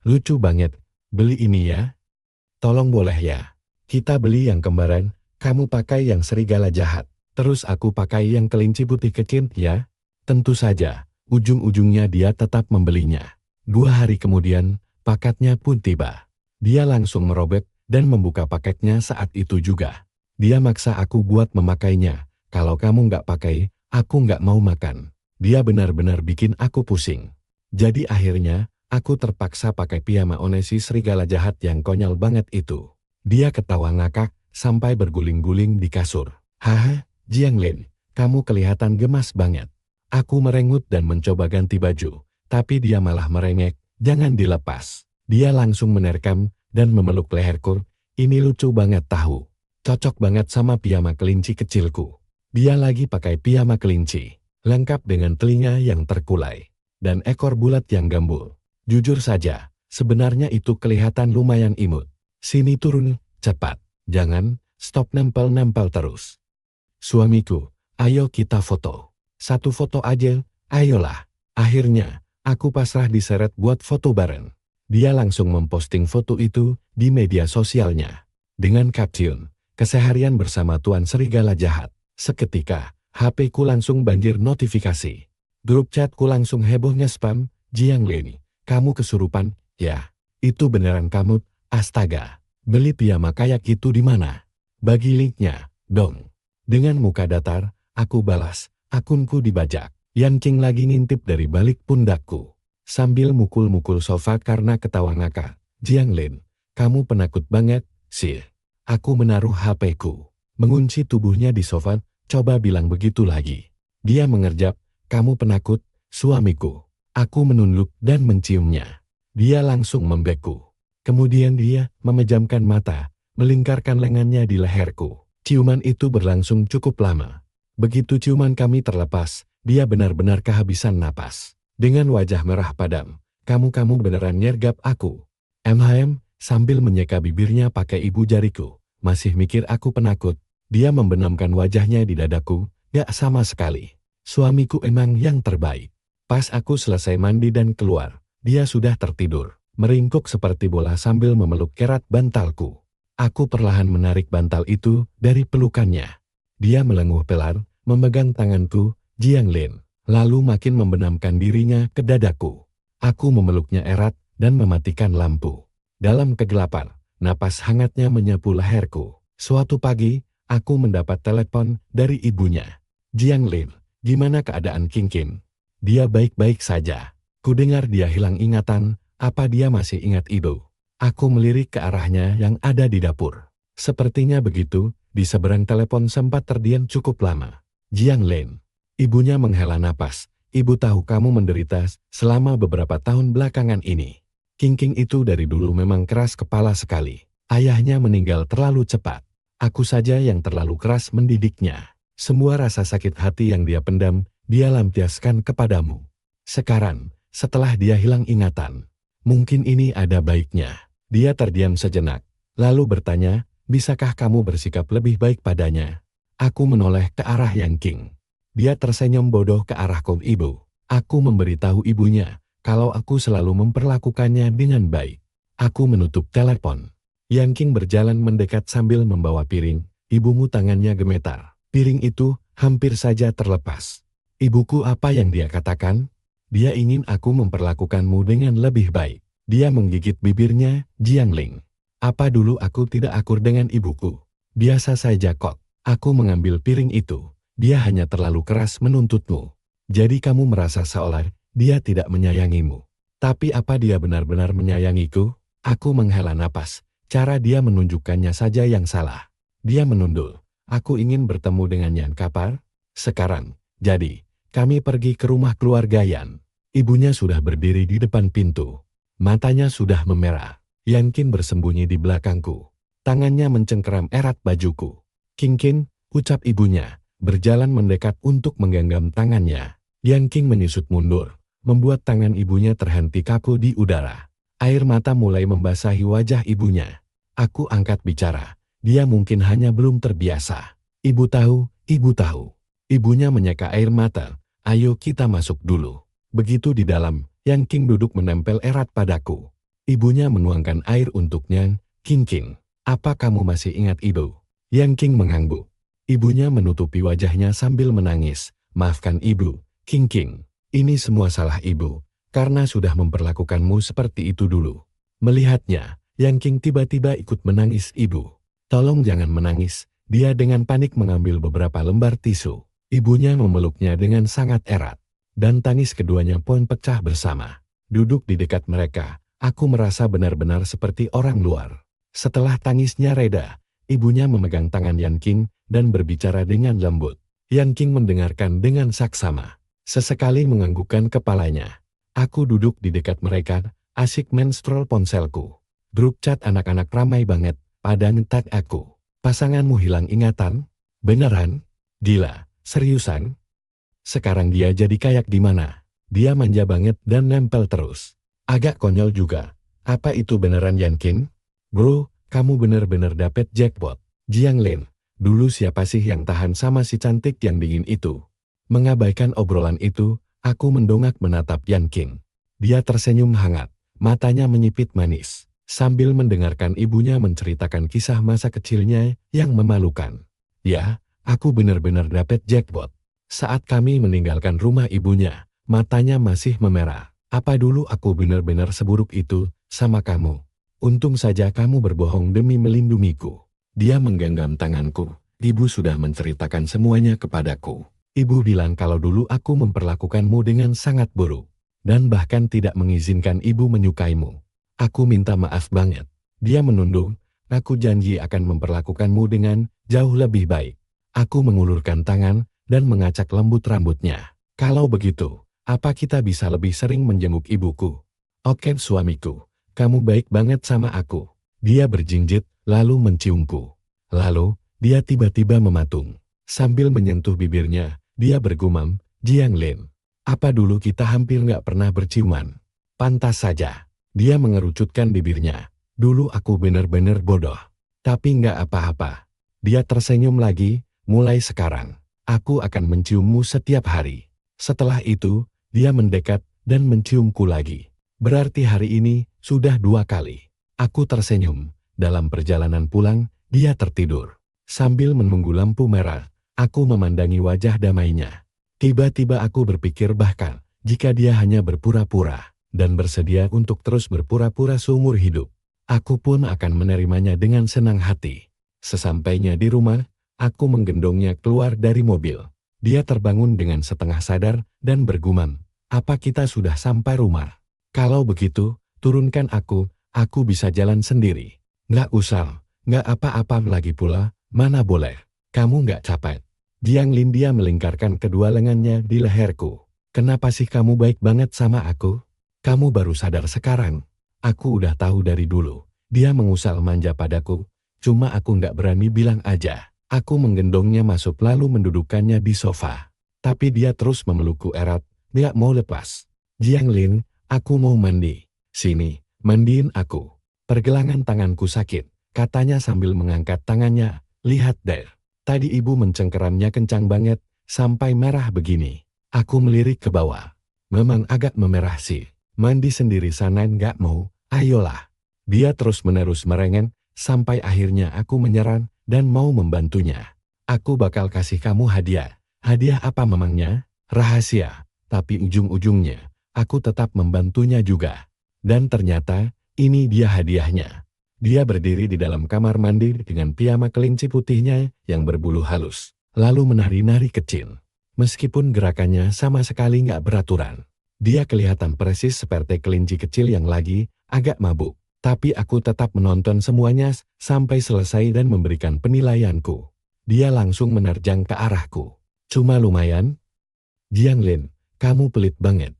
Lucu banget, beli ini ya? Tolong boleh ya? Kita beli yang kembaran, kamu pakai yang serigala jahat. Terus aku pakai yang kelinci putih kecil ya? Tentu saja, ujung-ujungnya dia tetap membelinya. 2 hari kemudian, paketnya pun tiba. Dia langsung merobek dan membuka paketnya saat itu juga. Dia maksa aku buat memakainya. Kalau kamu nggak pakai, aku nggak mau makan. Dia benar-benar bikin aku pusing. Jadi akhirnya, aku terpaksa pakai piyama Onesi serigala jahat yang konyol banget itu. Dia ketawa ngakak sampai berguling-guling di kasur. Haha, Jiang Lin, kamu kelihatan gemas banget. Aku merengut dan mencoba ganti baju, tapi dia malah merengek, jangan dilepas. Dia langsung menerkam dan memeluk leherku. Ini lucu banget tahu. Cocok banget sama piyama kelinci kecilku. Dia lagi pakai piyama kelinci, lengkap dengan telinga yang terkulai dan ekor bulat yang gembul. Jujur saja, sebenarnya itu kelihatan lumayan imut. Sini turun, cepat. Jangan, stop nempel-nempel terus. Suamiku, ayo kita foto. Satu foto aja, ayolah. Akhirnya, aku pasrah diseret buat foto bareng. Dia langsung memposting foto itu di media sosialnya. Dengan caption, keseharian bersama Tuan Serigala Jahat. Seketika, HP-ku langsung banjir notifikasi. Grup chatku langsung heboh nge-spam, Jiang Lin, kamu kesurupan, ya? Itu beneran kamu, astaga. Beli piyama kayak itu di mana? Bagi linknya, dong. Dengan muka datar, aku balas, akunku dibajak. Yan Qing lagi ngintip dari balik pundakku. Sambil mukul-mukul sofa karena ketawa ngakak. Jiang Lin, kamu penakut banget, sih. Aku menaruh HP-ku. Mengunci tubuhnya di sofa, coba bilang begitu lagi. Dia mengerjap, kamu penakut, suamiku. Aku menunduk dan menciumnya. Dia langsung membeku. Kemudian dia memejamkan mata, melingkarkan lengannya di leherku. Ciuman itu berlangsung cukup lama. Begitu ciuman kami terlepas, dia benar-benar kehabisan napas. Dengan wajah merah padam, kamu beneran nyergap aku. Sambil menyeka bibirnya pakai ibu jariku. Masih mikir aku penakut. Dia membenamkan wajahnya di dadaku, gak sama sekali. Suamiku emang yang terbaik. Pas aku selesai mandi dan keluar, dia sudah tertidur, meringkuk seperti bola sambil memeluk kerat bantalku. Aku perlahan menarik bantal itu dari pelukannya. Dia melenguh pelan, memegang tanganku, Jiang Lin, lalu makin membenamkan dirinya ke dadaku. Aku memeluknya erat dan mematikan lampu. Dalam kegelapan, napas hangatnya menyapu leherku. Suatu pagi, aku mendapat telepon dari ibunya. Jiang Lin, gimana keadaan Qing Qing? Dia baik-baik saja. Kudengar dia hilang ingatan, apa dia masih ingat ibu? Aku melirik ke arahnya yang ada di dapur. Sepertinya begitu, di seberang telepon sempat terdiam cukup lama. Jiang Lin, ibunya menghela napas. Ibu tahu kamu menderita selama beberapa tahun belakangan ini. Qing Qing itu dari dulu memang keras kepala sekali. Ayahnya meninggal terlalu cepat. Aku saja yang terlalu keras mendidiknya. Semua rasa sakit hati yang dia pendam, dia lampiaskan kepadamu. Sekarang, setelah dia hilang ingatan, mungkin ini ada baiknya. Dia terdiam sejenak, lalu bertanya, bisakah kamu bersikap lebih baik padanya? Aku menoleh ke arah Yang Qing. Dia tersenyum bodoh ke arahku ibu. Aku memberitahu ibunya, kalau aku selalu memperlakukannya dengan baik. Aku menutup telepon. Yang Qing berjalan mendekat sambil membawa piring. Ibumu tangannya gemetar. Piring itu hampir saja terlepas. Ibuku apa yang dia katakan? Dia ingin aku memperlakukanmu dengan lebih baik. Dia menggigit bibirnya, Jiang Lin. Apa dulu aku tidak akur dengan ibuku? Biasa saja kok. Aku mengambil piring itu. Dia hanya terlalu keras menuntutmu. Jadi kamu merasa seolah dia tidak menyayangimu. Tapi apa dia benar-benar menyayangiku? Aku menghela napas. Cara dia menunjukkannya saja yang salah. Dia menundul. Aku ingin bertemu dengan Yan Kapar. Sekarang, jadi, kami pergi ke rumah keluarga Yan. Ibunya sudah berdiri di depan pintu. Matanya sudah memerah. Yan Qing bersembunyi di belakangku. Tangannya mencengkeram erat bajuku. Qing Qing, ucap ibunya, berjalan mendekat untuk menggenggam tangannya. Yang King menyusut mundur, membuat tangan ibunya terhenti kaku di udara. Air mata mulai membasahi wajah ibunya. Aku angkat bicara, dia mungkin hanya belum terbiasa. Ibu tahu, ibu tahu. Ibunya menyeka air mata, ayo kita masuk dulu. Begitu di dalam, Yang King duduk menempel erat padaku. Ibunya menuangkan air untuknya. King, apa kamu masih ingat ibu? Yang King mengangguk. Ibunya menutupi wajahnya sambil menangis. Maafkan ibu, King, ini semua salah ibu, karena sudah memperlakukanmu seperti itu dulu. Melihatnya, Yang King tiba-tiba ikut menangis ibu. Tolong jangan menangis, dia dengan panik mengambil beberapa lembar tisu. Ibunya memeluknya dengan sangat erat. Dan tangis keduanya pun pecah bersama. Duduk di dekat mereka, aku merasa benar-benar seperti orang luar. Setelah tangisnya reda, ibunya memegang tangan Yang King dan berbicara dengan lembut. Yang King mendengarkan dengan saksama. Sesekali menganggukkan kepalanya. Aku duduk di dekat mereka, asik menstrol ponselku. Grup chat anak-anak ramai banget, pada ngetat aku. Pasanganmu hilang ingatan? Beneran? Gila, seriusan? Sekarang dia jadi kayak di mana? Dia manja banget dan nempel terus. Agak konyol juga. Apa itu beneran Yang King? Bro, kamu bener-bener dapet jackpot. Jiang Lin, dulu siapa sih yang tahan sama si cantik yang dingin itu? Mengabaikan obrolan itu, aku mendongak menatap Yang King. Dia tersenyum hangat, matanya menyipit manis, sambil mendengarkan ibunya menceritakan kisah masa kecilnya yang memalukan. Ya, aku benar-benar dapet jackpot. Saat kami meninggalkan rumah ibunya, matanya masih memerah. Apa dulu aku benar-benar seburuk itu sama kamu? Untung saja kamu berbohong demi melindungiku. Dia menggenggam tanganku. Ibu sudah menceritakan semuanya kepadaku. Ibu bilang kalau dulu aku memperlakukanmu dengan sangat buruk, dan bahkan tidak mengizinkan ibu menyukaimu. Aku minta maaf banget. Dia menunduk, aku janji akan memperlakukanmu dengan jauh lebih baik. Aku mengulurkan tangan dan mengacak lembut rambutnya. Kalau begitu, apa kita bisa lebih sering menjenguk ibuku? Oke suamiku, kamu baik banget sama aku. Dia berjinjit, lalu menciumku. Lalu, dia tiba-tiba mematung. Sambil menyentuh bibirnya, dia bergumam, Jiang Lin, apa dulu kita hampir nggak pernah berciuman? Pantas saja. Dia mengerucutkan bibirnya. Dulu aku benar-benar bodoh. Tapi nggak apa-apa. Dia tersenyum lagi, mulai sekarang, aku akan menciummu setiap hari. Setelah itu, dia mendekat dan menciumku lagi. Berarti hari ini sudah 2 kali. Aku tersenyum. Dalam perjalanan pulang, dia tertidur. Sambil menunggu lampu merah, aku memandangi wajah damainya. Tiba-tiba aku berpikir bahkan, jika dia hanya berpura-pura, dan bersedia untuk terus berpura-pura seumur hidup, aku pun akan menerimanya dengan senang hati. Sesampainya di rumah, aku menggendongnya keluar dari mobil. Dia terbangun dengan setengah sadar dan bergumam, apa kita sudah sampai rumah? Kalau begitu, turunkan aku bisa jalan sendiri. Nggak usah, nggak apa-apa lagi pula, mana boleh. Kamu nggak capek. Jiang Lin dia melingkarkan kedua lengannya di leherku. Kenapa sih kamu baik banget sama aku? Kamu baru sadar sekarang. Aku udah tahu dari dulu. Dia mengusal manja padaku. Cuma aku nggak berani bilang aja. Aku menggendongnya masuk lalu mendudukkannya di sofa. Tapi dia terus memelukku erat, nggak mau lepas. Jiang Lin, aku mau mandi. Sini, mandiin aku. Pergelangan tanganku sakit, katanya sambil mengangkat tangannya. Lihat deh. Tadi ibu mencengkeramnya kencang banget, sampai merah begini. Aku melirik ke bawah. Memang agak memerah sih. Mandi sendiri sana nggak mau, ayolah. Dia terus-menerus merengek, sampai akhirnya aku menyerah dan mau membantunya. Aku bakal kasih kamu hadiah. Hadiah apa memangnya? Rahasia. Tapi ujung-ujungnya, aku tetap membantunya juga. Dan ternyata, ini dia hadiahnya. Dia berdiri di dalam kamar mandi dengan piyama kelinci putihnya yang berbulu halus, lalu menari-nari kecil. Meskipun gerakannya sama sekali nggak beraturan, dia kelihatan persis seperti kelinci kecil yang lagi agak mabuk. Tapi aku tetap menonton semuanya sampai selesai dan memberikan penilaianku. Dia langsung menerjang ke arahku. Cuma lumayan? Jiang Lin, kamu pelit banget.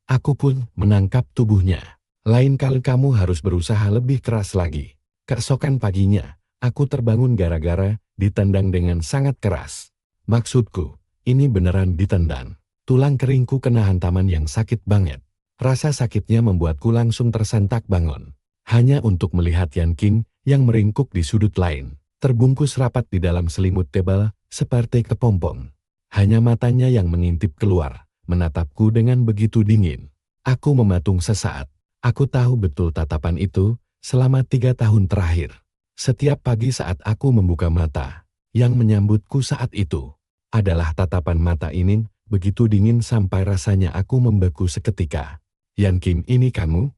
Aku pun menangkap tubuhnya. Lain kali kamu harus berusaha lebih keras lagi. Keesokan paginya, aku terbangun gara-gara ditendang dengan sangat keras. Maksudku, ini beneran ditendang. Tulang keringku kena hantaman yang sakit banget. Rasa sakitnya membuatku langsung tersentak bangun. Hanya untuk melihat Yan King yang meringkuk di sudut lain, terbungkus rapat di dalam selimut tebal seperti kepompong. Hanya matanya yang mengintip keluar, menatapku dengan begitu dingin. Aku mematung sesaat. Aku tahu betul tatapan itu selama 3 tahun terakhir. Setiap pagi saat aku membuka mata, yang menyambutku saat itu adalah tatapan mata ini, begitu dingin sampai rasanya aku membeku seketika. Yan King, ini kamu?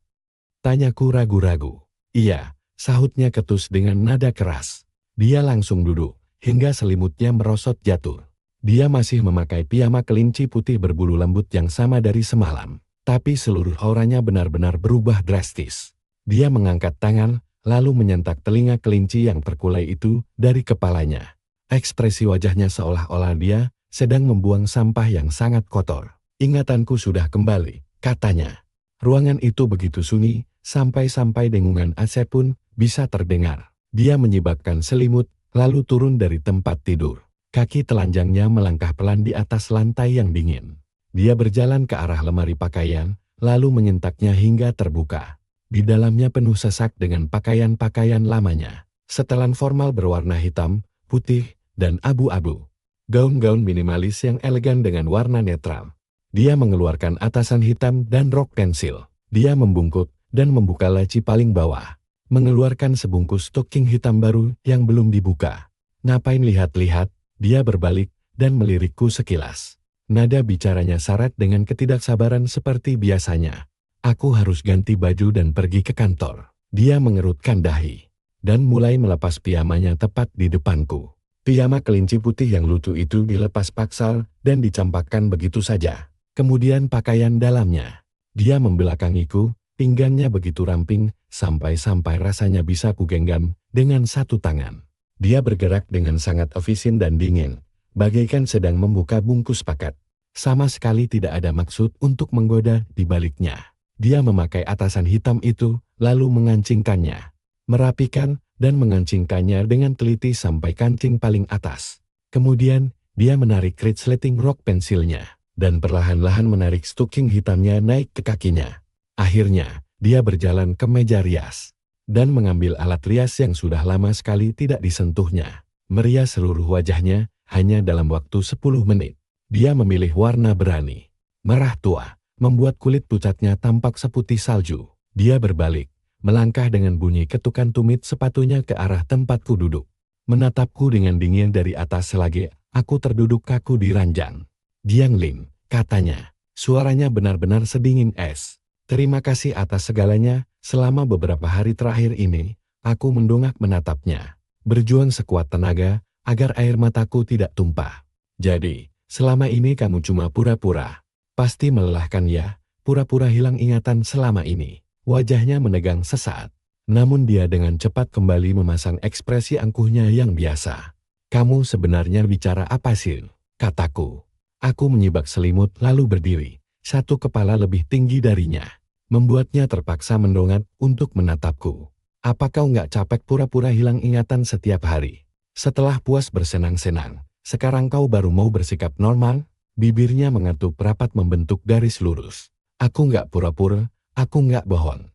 Tanyaku ragu-ragu. Iya, sahutnya ketus dengan nada keras. Dia langsung duduk, hingga selimutnya merosot jatuh. Dia masih memakai piyama kelinci putih berbulu lembut yang sama dari semalam. Tapi seluruh auranya benar-benar berubah drastis. Dia mengangkat tangan, lalu menyentak telinga kelinci yang terkulai itu dari kepalanya. Ekspresi wajahnya seolah-olah dia sedang membuang sampah yang sangat kotor. Ingatanku sudah kembali, katanya. Ruangan itu begitu sunyi, sampai-sampai dengungan AC pun bisa terdengar. Dia menyibakkan selimut, lalu turun dari tempat tidur. Kaki telanjangnya melangkah pelan di atas lantai yang dingin. Dia berjalan ke arah lemari pakaian, lalu menyentaknya hingga terbuka. Di dalamnya penuh sesak dengan pakaian-pakaian lamanya. Setelan formal berwarna hitam, putih, dan abu-abu. Gaun-gaun minimalis yang elegan dengan warna netral. Dia mengeluarkan atasan hitam dan rok pensil. Dia membungkuk dan membuka laci paling bawah. Mengeluarkan sebungkus stocking hitam baru yang belum dibuka. Ngapain lihat-lihat? Dia berbalik dan melirikku sekilas. Nada bicaranya syarat dengan ketidaksabaran seperti biasanya. Aku harus ganti baju dan pergi ke kantor. Dia mengerutkan dahi dan mulai melepas piyamanya tepat di depanku. Piyama kelinci putih yang lucu itu dilepas paksa dan dicampakkan begitu saja. Kemudian pakaian dalamnya. Dia membelakangiku, pinggangnya begitu ramping, sampai-sampai rasanya bisa kugenggam dengan satu tangan. Dia bergerak dengan sangat efisien dan dingin, bagaikan sedang membuka bungkus paket. Sama sekali tidak ada maksud untuk menggoda di baliknya. Dia memakai atasan hitam itu, lalu mengancingkannya. Merapikan dan mengancingkannya dengan teliti sampai kancing paling atas. Kemudian, dia menarik resleting rok pensilnya, dan perlahan-lahan menarik stocking hitamnya naik ke kakinya. Akhirnya, dia berjalan ke meja rias, dan mengambil alat rias yang sudah lama sekali tidak disentuhnya. Merias seluruh wajahnya, hanya dalam waktu 10 menit. Dia memilih warna berani. Merah tua, membuat kulit pucatnya tampak seputih salju. Dia berbalik, melangkah dengan bunyi ketukan tumit sepatunya ke arah tempatku duduk. Menatapku dengan dingin dari atas selagi aku terduduk kaku di ranjang. Jiang Lin, katanya. Suaranya benar-benar sedingin es. Terima kasih atas segalanya, selama beberapa hari terakhir ini, aku mendongak menatapnya. Berjuang sekuat tenaga, agar air mataku tidak tumpah. Jadi, selama ini kamu cuma pura-pura. Pasti melelahkan ya, pura-pura hilang ingatan selama ini. Wajahnya menegang sesaat. Namun dia dengan cepat kembali memasang ekspresi angkuhnya yang biasa. Kamu sebenarnya bicara apa sih? Kataku. Aku menyibak selimut lalu berdiri. Satu kepala lebih tinggi darinya. Membuatnya terpaksa mendongak untuk menatapku. Apa kau nggak capek pura-pura hilang ingatan setiap hari? Setelah puas bersenang-senang, sekarang kau baru mau bersikap normal? Bibirnya mengetuk rapat membentuk garis lurus. Aku nggak pura-pura, aku nggak bohong.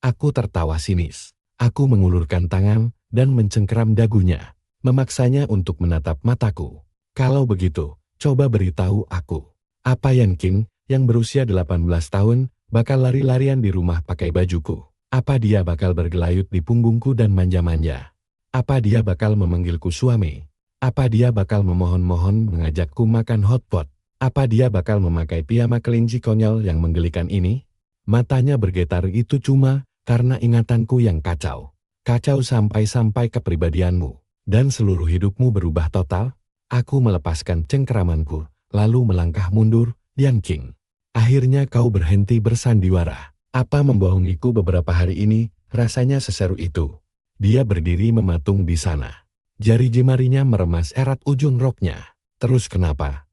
Aku tertawa sinis. Aku mengulurkan tangan dan mencengkeram dagunya, memaksanya untuk menatap mataku. Kalau begitu, coba beritahu aku. Apa Yan King, yang berusia 18 tahun, bakal lari-larian di rumah pakai bajuku? Apa dia bakal bergelayut di punggungku dan manja-manja? Apa dia bakal memanggilku suami? Apa dia bakal memohon-mohon mengajakku makan hotpot? Apa dia bakal memakai piyama kelinci konyol yang menggelikan ini? Matanya bergetar itu cuma karena ingatanku yang kacau. Kacau sampai-sampai kepribadianmu dan seluruh hidupmu berubah total. Aku melepaskan cengkeramanku, lalu melangkah mundur. Yan King, akhirnya kau berhenti bersandiwara. Apa membohongiku beberapa hari ini, rasanya seseru itu. Dia berdiri mematung di sana. Jari jemarinya meremas erat ujung roknya. Terus kenapa?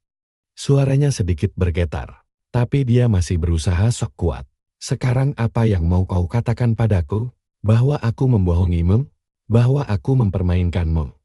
Suaranya sedikit bergetar. Tapi dia masih berusaha sok kuat. Sekarang apa yang mau kau katakan padaku? Bahwa aku membohongimu? Bahwa aku mempermainkanmu?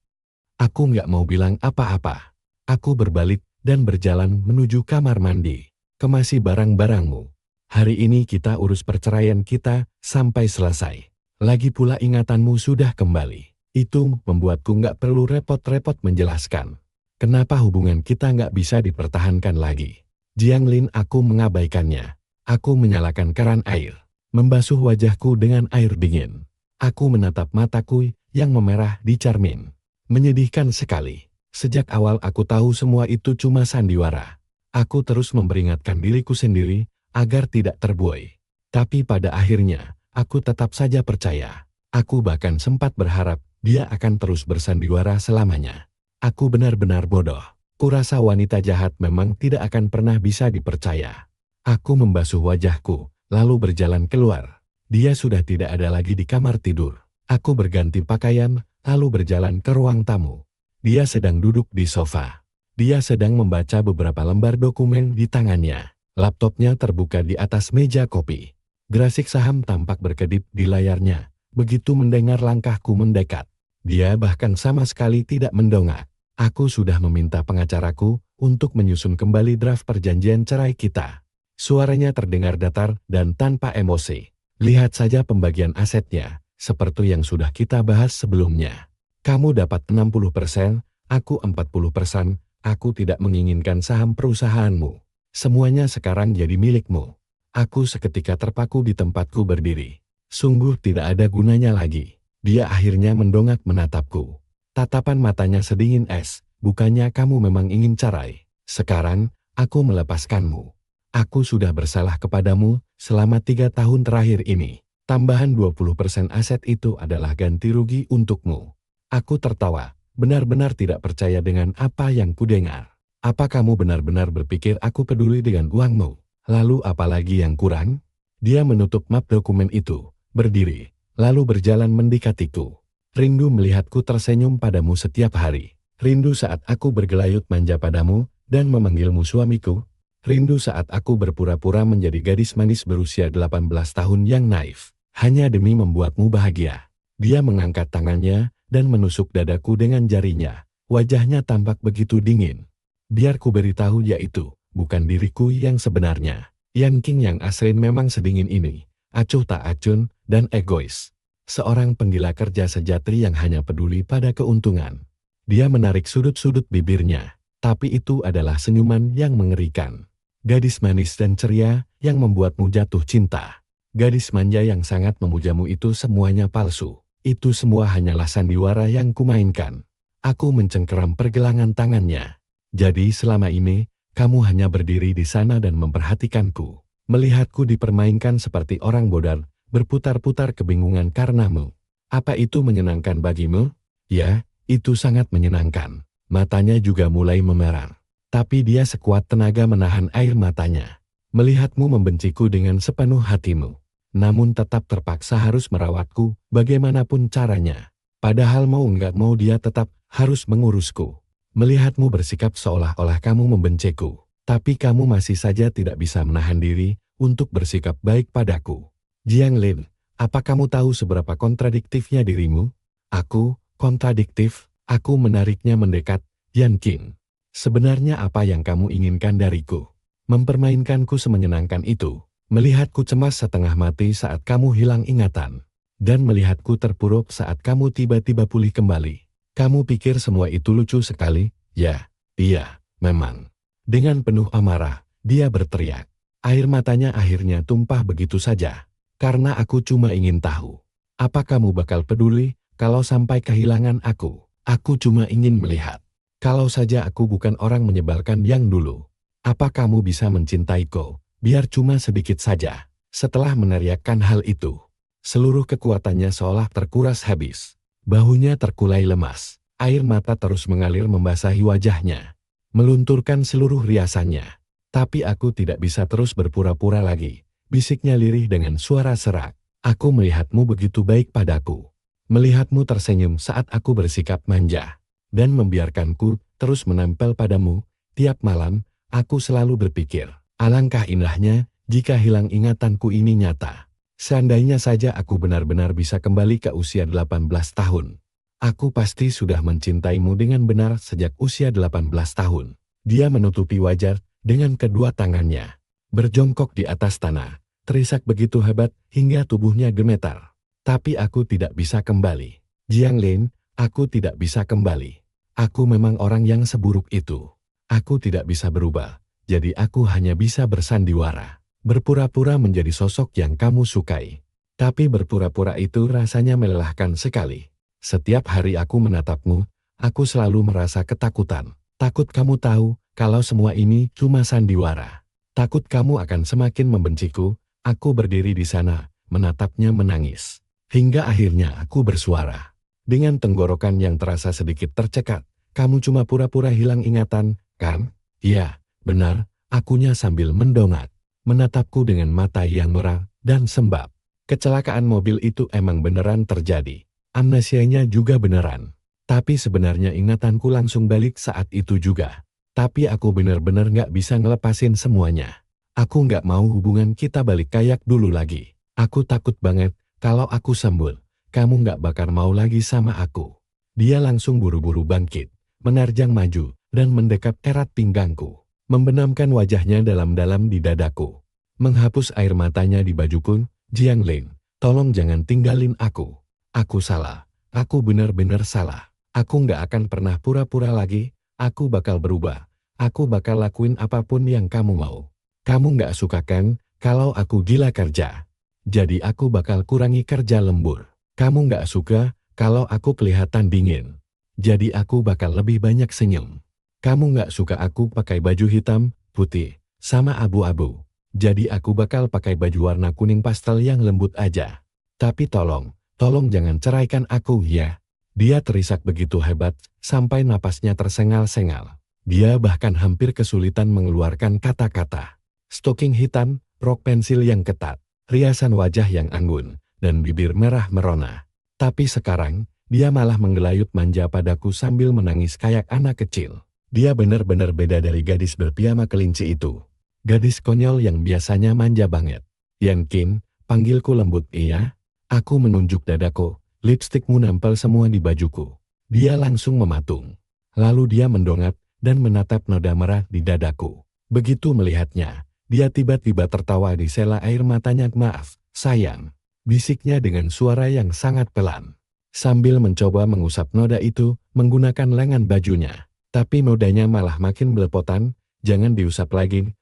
Aku nggak mau bilang apa-apa. Aku berbalik dan berjalan menuju kamar mandi. Kemasi barang-barangmu. Hari ini kita urus perceraian kita sampai selesai. Lagi pula ingatanmu sudah kembali. Itu membuatku nggak perlu repot-repot menjelaskan. Kenapa hubungan kita nggak bisa dipertahankan lagi. Jiang Lin, aku mengabaikannya. Aku menyalakan keran air. Membasuh wajahku dengan air dingin. Aku menatap mataku yang memerah di cermin. Menyedihkan sekali. Sejak awal aku tahu semua itu cuma sandiwara. Aku terus memperingatkan diriku sendiri agar tidak terbuai. Tapi pada akhirnya, aku tetap saja percaya. Aku bahkan sempat berharap dia akan terus bersandiwara selamanya. Aku benar-benar bodoh. Kurasa wanita jahat memang tidak akan pernah bisa dipercaya. Aku membasuh wajahku, lalu berjalan keluar. Dia sudah tidak ada lagi di kamar tidur. Aku berganti pakaian, lalu berjalan ke ruang tamu. Dia sedang duduk di sofa. Dia sedang membaca beberapa lembar dokumen di tangannya. Laptopnya terbuka di atas meja kopi. Grafik saham tampak berkedip di layarnya. Begitu mendengar langkahku mendekat. Dia bahkan sama sekali tidak mendongak. Aku sudah meminta pengacaraku untuk menyusun kembali draft perjanjian cerai kita. Suaranya terdengar datar dan tanpa emosi. Lihat saja pembagian asetnya, seperti yang sudah kita bahas sebelumnya. Kamu dapat 60%, aku 40%, aku tidak menginginkan saham perusahaanmu. Semuanya sekarang jadi milikmu. Aku seketika terpaku di tempatku berdiri. Sungguh tidak ada gunanya lagi. Dia akhirnya mendongak menatapku. Tatapan matanya sedingin es, bukannya kamu memang ingin cerai. Sekarang, aku melepaskanmu. Aku sudah bersalah kepadamu selama 3 tahun terakhir ini. Tambahan 20% aset itu adalah ganti rugi untukmu. Aku tertawa, benar-benar tidak percaya dengan apa yang kudengar. Apa kamu benar-benar berpikir aku peduli dengan uangmu? Lalu apalagi yang kurang? Dia menutup map dokumen itu, berdiri, lalu berjalan mendekatiku. Rindu melihatku tersenyum padamu setiap hari. Rindu saat aku bergelayut manja padamu dan memanggilmu suamiku. Rindu saat aku berpura-pura menjadi gadis manis berusia 18 tahun yang naif. Hanya demi membuatmu bahagia. Dia mengangkat tangannya dan menusuk dadaku dengan jarinya. Wajahnya tampak begitu dingin. Biar ku beritahu yaitu, bukan diriku yang sebenarnya. Yan King yang asli memang sedingin ini. Acuh tak acun dan egois. Seorang penggila kerja sejati yang hanya peduli pada keuntungan. Dia menarik sudut-sudut bibirnya, tapi itu adalah senyuman yang mengerikan. Gadis manis dan ceria yang membuatmu jatuh cinta. Gadis manja yang sangat memujamu itu semuanya palsu. Itu semua hanyalah sandiwara yang kumainkan. Aku mencengkeram pergelangan tangannya. Jadi selama ini, kamu hanya berdiri di sana dan memperhatikanku. Melihatku dipermainkan seperti orang bodoh, berputar-putar kebingungan karenamu. Apa itu menyenangkan bagimu? Ya, itu sangat menyenangkan. Matanya juga mulai memerah. Tapi dia sekuat tenaga menahan air matanya. Melihatmu membenciku dengan sepenuh hatimu. Namun tetap terpaksa harus merawatku, bagaimanapun caranya. Padahal mau nggak mau dia tetap harus mengurusku. Melihatmu bersikap seolah-olah kamu membenciku. Tapi kamu masih saja tidak bisa menahan diri untuk bersikap baik padaku. Jiang Lin, apa kamu tahu seberapa kontradiktifnya dirimu? Aku, kontradiktif, aku menariknya mendekat, Yan King. Sebenarnya apa yang kamu inginkan dariku? Mempermainkanku semenyenangkan itu, melihatku cemas setengah mati saat kamu hilang ingatan, dan melihatku terpuruk saat kamu tiba-tiba pulih kembali. Kamu pikir semua itu lucu sekali? Ya, iya, memang. Dengan penuh amarah, dia berteriak. Air matanya akhirnya tumpah begitu saja. Karena aku cuma ingin tahu. Apa kamu bakal peduli kalau sampai kehilangan aku? Aku cuma ingin melihat. Kalau saja aku bukan orang menyebalkan yang dulu. Apa kamu bisa mencintaiku? Biar cuma sedikit saja. Setelah meneriakkan hal itu, seluruh kekuatannya seolah terkuras habis. Bahunya terkulai lemas. Air mata terus mengalir membasahi wajahnya. Melunturkan seluruh riasannya. Tapi aku tidak bisa terus berpura-pura lagi. Bisiknya lirih dengan suara serak. Aku melihatmu begitu baik padaku. Melihatmu tersenyum saat aku bersikap manja. Dan membiarkanku terus menempel padamu. Tiap malam, aku selalu berpikir, alangkah indahnya jika hilang ingatanku ini nyata. Seandainya saja aku benar-benar bisa kembali ke usia 18 tahun. Aku pasti sudah mencintaimu dengan benar sejak usia 18 tahun. Dia menutupi wajah dengan kedua tangannya. Berjongkok di atas tanah, terisak begitu hebat hingga tubuhnya gemetar. Tapi aku tidak bisa kembali. Jiang Lin, aku tidak bisa kembali. Aku memang orang yang seburuk itu. Aku tidak bisa berubah, jadi aku hanya bisa bersandiwara. Berpura-pura menjadi sosok yang kamu sukai. Tapi berpura-pura itu rasanya melelahkan sekali. Setiap hari aku menatapmu, aku selalu merasa ketakutan. Takut kamu tahu kalau semua ini cuma sandiwara. Takut kamu akan semakin membenciku. Aku berdiri di sana, menatapnya menangis. Hingga akhirnya aku bersuara. Dengan tenggorokan yang terasa sedikit tercekat, kamu cuma pura-pura hilang ingatan, kan? Iya, benar, akunya sambil mendongak. Menatapku dengan mata yang merah dan sembab. Kecelakaan mobil itu emang beneran terjadi. Amnesianya juga beneran. Tapi sebenarnya ingatanku langsung balik saat itu juga. Tapi aku bener-bener gak bisa ngelepasin semuanya. Aku gak mau hubungan kita balik kayak dulu lagi. Aku takut banget kalau aku sembuh, kamu gak bakal mau lagi sama aku. Dia langsung buru-buru bangkit, menerjang maju, dan mendekat erat pinggangku. Membenamkan wajahnya dalam-dalam di dadaku. Menghapus air matanya di bajuku, Jiang Lin, tolong jangan tinggalin aku. Aku salah, aku benar-benar salah. Aku nggak akan pernah pura-pura lagi, aku bakal berubah. Aku bakal lakuin apapun yang kamu mau. Kamu nggak suka kan kalau aku gila kerja? Jadi aku bakal kurangi kerja lembur. Kamu nggak suka kalau aku kelihatan dingin. Jadi aku bakal lebih banyak senyum. Kamu nggak suka aku pakai baju hitam, putih, sama abu-abu. Jadi aku bakal pakai baju warna kuning pastel yang lembut aja. Tapi tolong jangan ceraikan aku ya. Dia terisak begitu hebat, sampai napasnya tersengal-sengal. Dia bahkan hampir kesulitan mengeluarkan kata-kata. Stoking hitam, rok pensil yang ketat, riasan wajah yang anggun, dan bibir merah merona. Tapi sekarang, dia malah menggelayut manja padaku sambil menangis kayak anak kecil. Dia benar-benar beda dari gadis berpiyama kelinci itu. Gadis konyol yang biasanya manja banget. Yan Qin, panggilku lembut iya. Aku menunjuk dadaku, lipstikmu nempel semua di bajuku. Dia langsung mematung. Lalu dia mendongak dan menatap noda merah di dadaku. Begitu melihatnya, dia tiba-tiba tertawa di sela air matanya. Maaf, sayang, bisiknya dengan suara yang sangat pelan. Sambil mencoba mengusap noda itu menggunakan lengan bajunya. Tapi nodanya malah makin belepotan, jangan diusap lagi.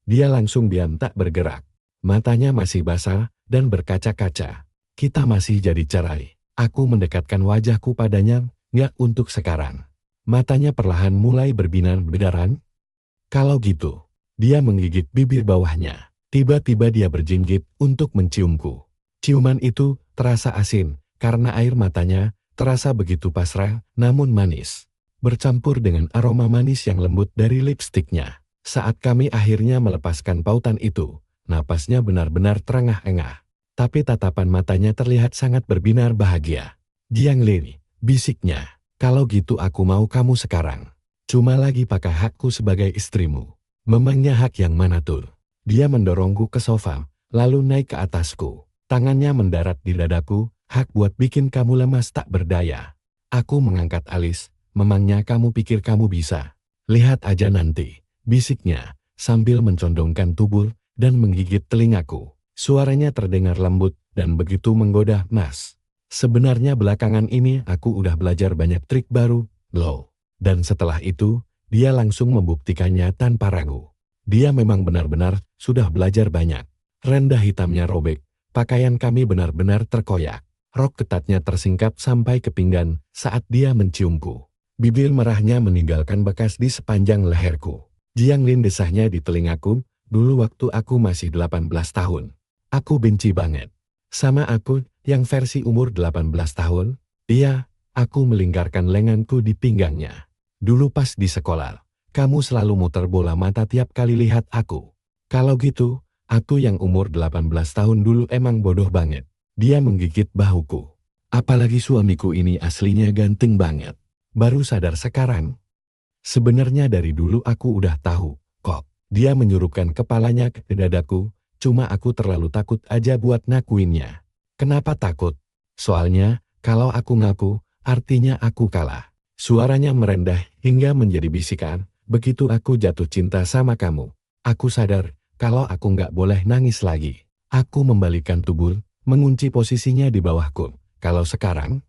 Dia langsung diam tak bergerak. Matanya masih basah dan berkaca-kaca. Kita masih jadi cerai. Aku mendekatkan wajahku padanya, nggak untuk sekarang. Matanya perlahan mulai berbinar-binaran. Kalau gitu, dia menggigit bibir bawahnya. Tiba-tiba dia berjinggit untuk menciumku. Ciuman itu terasa asin, karena air matanya terasa begitu pasrah, namun manis. Bercampur dengan aroma manis yang lembut dari lipstiknya. Saat kami akhirnya melepaskan pautan itu, napasnya benar-benar terengah-engah. Tapi tatapan matanya terlihat sangat berbinar bahagia. Jiang Lin, bisiknya, kalau gitu aku mau kamu sekarang. Cuma lagi pakai hakku sebagai istrimu. Memangnya hak yang mana tuh? Dia mendorongku ke sofa, lalu naik ke atasku. Tangannya mendarat di dadaku, hak buat bikin kamu lemas tak berdaya. Aku mengangkat alis, memangnya kamu pikir kamu bisa? Lihat aja nanti, bisiknya, sambil mencondongkan tubuh dan menggigit telingaku. Suaranya terdengar lembut dan begitu menggoda. Mas, sebenarnya belakangan ini aku udah belajar banyak trik baru, loh. Dan setelah itu, dia langsung membuktikannya tanpa ragu. Dia memang benar-benar sudah belajar banyak. Rendah hitamnya robek, pakaian kami benar-benar terkoyak. Rok ketatnya tersingkap sampai ke pinggang saat dia menciumku. Bibir merahnya meninggalkan bekas di sepanjang leherku. Jiang Lin desahnya di telingaku, dulu waktu aku masih 18 tahun. Aku benci banget. Sama aku, yang versi umur 18 tahun, iya, aku melingkarkan lenganku di pinggangnya. Dulu pas di sekolah, kamu selalu muter bola mata tiap kali lihat aku. Kalau gitu, aku yang umur 18 tahun dulu emang bodoh banget. Dia menggigit bahuku. Apalagi suamiku ini aslinya ganteng banget. Baru sadar sekarang. Sebenarnya dari dulu aku udah tahu, kok. Dia menyurupkan kepalanya ke dadaku. Cuma aku terlalu takut aja buat ngakuinnya. Kenapa takut? Soalnya, kalau aku ngaku, artinya aku kalah. Suaranya merendah hingga menjadi bisikan, begitu aku jatuh cinta sama kamu. Aku sadar kalau aku nggak boleh nangis lagi. Aku membalikan tubuh, mengunci posisinya di bawahku. Kalau sekarang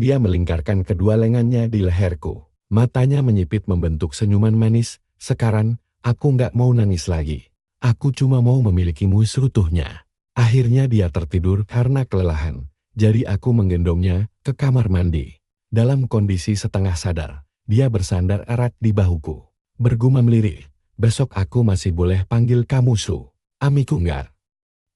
dia melingkarkan kedua lengannya di leherku. Matanya menyipit membentuk senyuman manis. Sekarang, aku nggak mau nangis lagi. Aku cuma mau memilikimu seutuhnya. Akhirnya dia tertidur karena kelelahan. Jadi aku menggendongnya ke kamar mandi. Dalam kondisi setengah sadar, dia bersandar erat di bahuku. Bergumam lirih, besok aku masih boleh panggil kamu Su. Amiku nggak?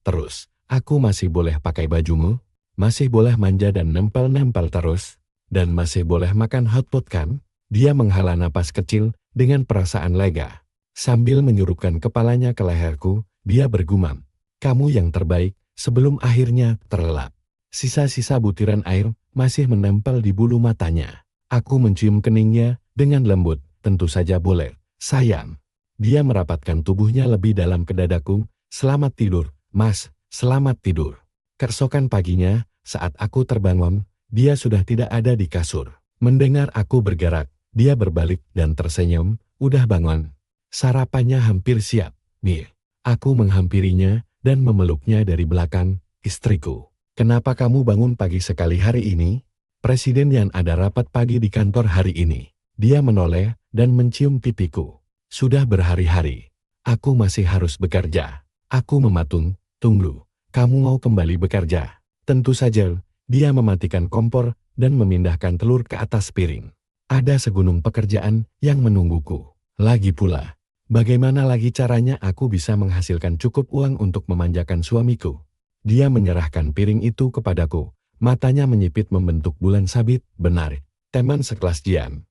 Terus, aku masih boleh pakai bajumu? Masih boleh manja dan nempel-nempel terus? Dan masih boleh makan hotpot kan? Dia menghela napas kecil dengan perasaan lega. Sambil menyurupkan kepalanya ke leherku, dia bergumam, "Kamu yang terbaik," sebelum akhirnya terlelap. Sisa-sisa butiran air masih menempel di bulu matanya. Aku mencium keningnya dengan lembut. "Tentu saja boleh, sayang." Dia merapatkan tubuhnya lebih dalam ke dadaku. "Selamat tidur, Mas, selamat tidur." Keesokan paginya, saat aku terbangun, dia sudah tidak ada di kasur. Mendengar aku bergerak, dia berbalik dan tersenyum. "Udah bangun. Sarapannya hampir siap, Mi." Aku menghampirinya dan memeluknya dari belakang. "Istriku, kenapa kamu bangun pagi sekali hari ini?" "Presiden yang ada rapat pagi di kantor hari ini." Dia menoleh dan mencium pipiku. "Sudah berhari-hari. Aku masih harus bekerja." Aku mematung. "Tunggu, kamu mau kembali bekerja?" "Tentu saja." Dia mematikan kompor dan memindahkan telur ke atas piring. "Ada segunung pekerjaan yang menungguku. Lagi pula, bagaimana lagi caranya aku bisa menghasilkan cukup uang untuk memanjakan suamiku?" Dia menyerahkan piring itu kepadaku. Matanya menyipit membentuk bulan sabit. "Benar, teman sekelas Jian?"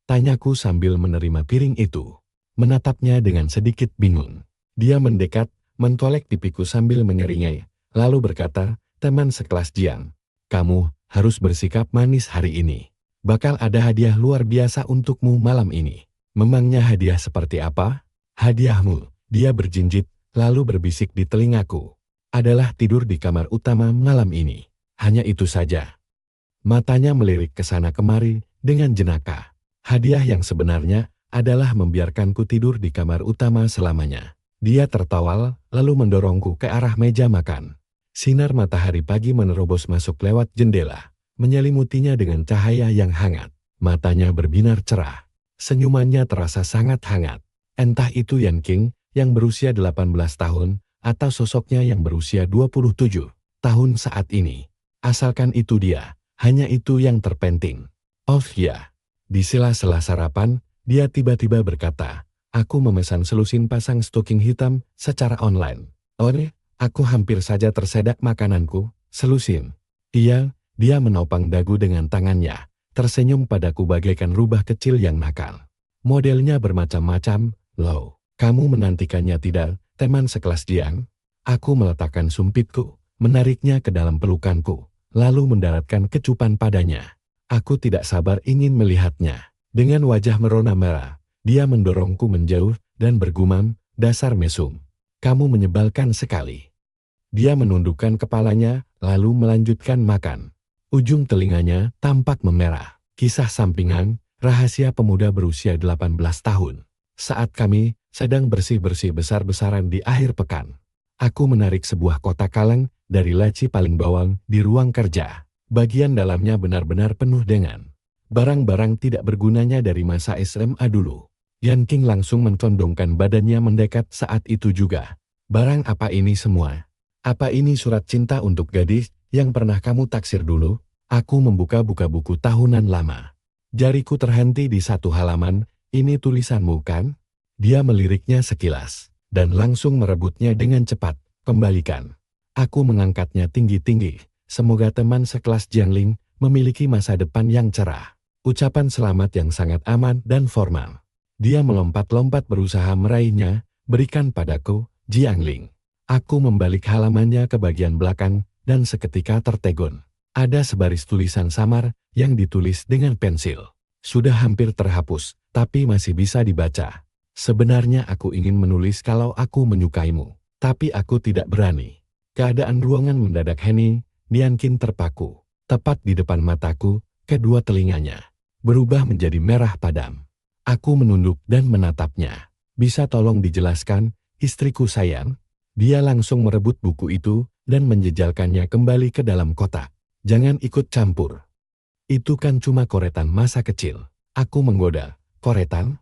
Tanyaku sambil menerima piring itu. Menatapnya dengan sedikit bingung. Dia mendekat, mentolek pipiku sambil menyeringai, lalu berkata, "Teman sekelas Jian, kamu harus bersikap manis hari ini. Bakal ada hadiah luar biasa untukmu malam ini." "Memangnya hadiah seperti apa?" "Hadiahmu," dia berjinjit, lalu berbisik di telingaku, "adalah tidur di kamar utama malam ini. Hanya itu saja." Matanya melirik ke sana kemari dengan jenaka. "Hadiah yang sebenarnya adalah membiarkanku tidur di kamar utama selamanya." Dia tertawa, lalu mendorongku ke arah meja makan. Sinar matahari pagi menerobos masuk lewat jendela, menyelimutinya dengan cahaya yang hangat. Matanya berbinar cerah. Senyumannya terasa sangat hangat. Entah itu Yan King yang berusia 18 tahun, atau sosoknya yang berusia 27 tahun saat ini. Asalkan itu dia, hanya itu yang terpenting. "Oh ya." Di sela-sela sarapan, dia tiba-tiba berkata, "Aku memesan selusin pasang stoking hitam secara online." "Oh, aku hampir saja tersedak makananku." "Selusin?" "Iya." Dia menopang dagu dengan tangannya, tersenyum padaku bagaikan rubah kecil yang nakal. "Modelnya bermacam-macam, loh. Kamu menantikannya tidak, teman sekelas Jiang?" Aku meletakkan sumpitku, menariknya ke dalam pelukanku, lalu mendaratkan kecupan padanya. Aku tidak sabar ingin melihatnya. Dengan wajah merona merah, dia mendorongku menjauh dan bergumam, "Dasar mesum. Kamu menyebalkan sekali." Dia menundukkan kepalanya, lalu melanjutkan makan. Ujung telinganya tampak memerah. Kisah sampingan, rahasia pemuda berusia 18 tahun. Saat kami sedang bersih-bersih besar-besaran di akhir pekan, aku menarik sebuah kotak kaleng dari laci paling bawah di ruang kerja. Bagian dalamnya benar-benar penuh dengan barang-barang tidak bergunanya dari masa SMA dulu. Yan King langsung mencondongkan badannya mendekat saat itu juga. "Barang apa ini semua?" "Apa ini surat cinta untuk gadis yang pernah kamu taksir dulu?" Aku membuka-buka buku tahunan lama. Jariku terhenti di satu halaman. "Ini tulisanmu kan?" Dia meliriknya sekilas, dan langsung merebutnya dengan cepat. "Kembalikan." Aku mengangkatnya tinggi-tinggi. "Semoga teman sekelas Jiangling memiliki masa depan yang cerah." Ucapan selamat yang sangat aman dan formal. Dia melompat-lompat berusaha meraihnya. "Berikan padaku, Jiangling." Aku membalik halamannya ke bagian belakang, dan seketika tertegun. Ada sebaris tulisan samar yang ditulis dengan pensil. Sudah hampir terhapus, tapi masih bisa dibaca. "Sebenarnya aku ingin menulis kalau aku menyukaimu, tapi aku tidak berani." Keadaan ruangan mendadak hening. Yan King terpaku. Tepat di depan mataku, Kedua telinganya berubah menjadi merah padam. Aku menunduk dan menatapnya. Bisa tolong dijelaskan, istriku sayang? Dia langsung merebut buku itu dan menjejalkannya kembali ke dalam kotak. Jangan ikut campur. Itu kan cuma coretan masa kecil. Aku menggoda. Coretan?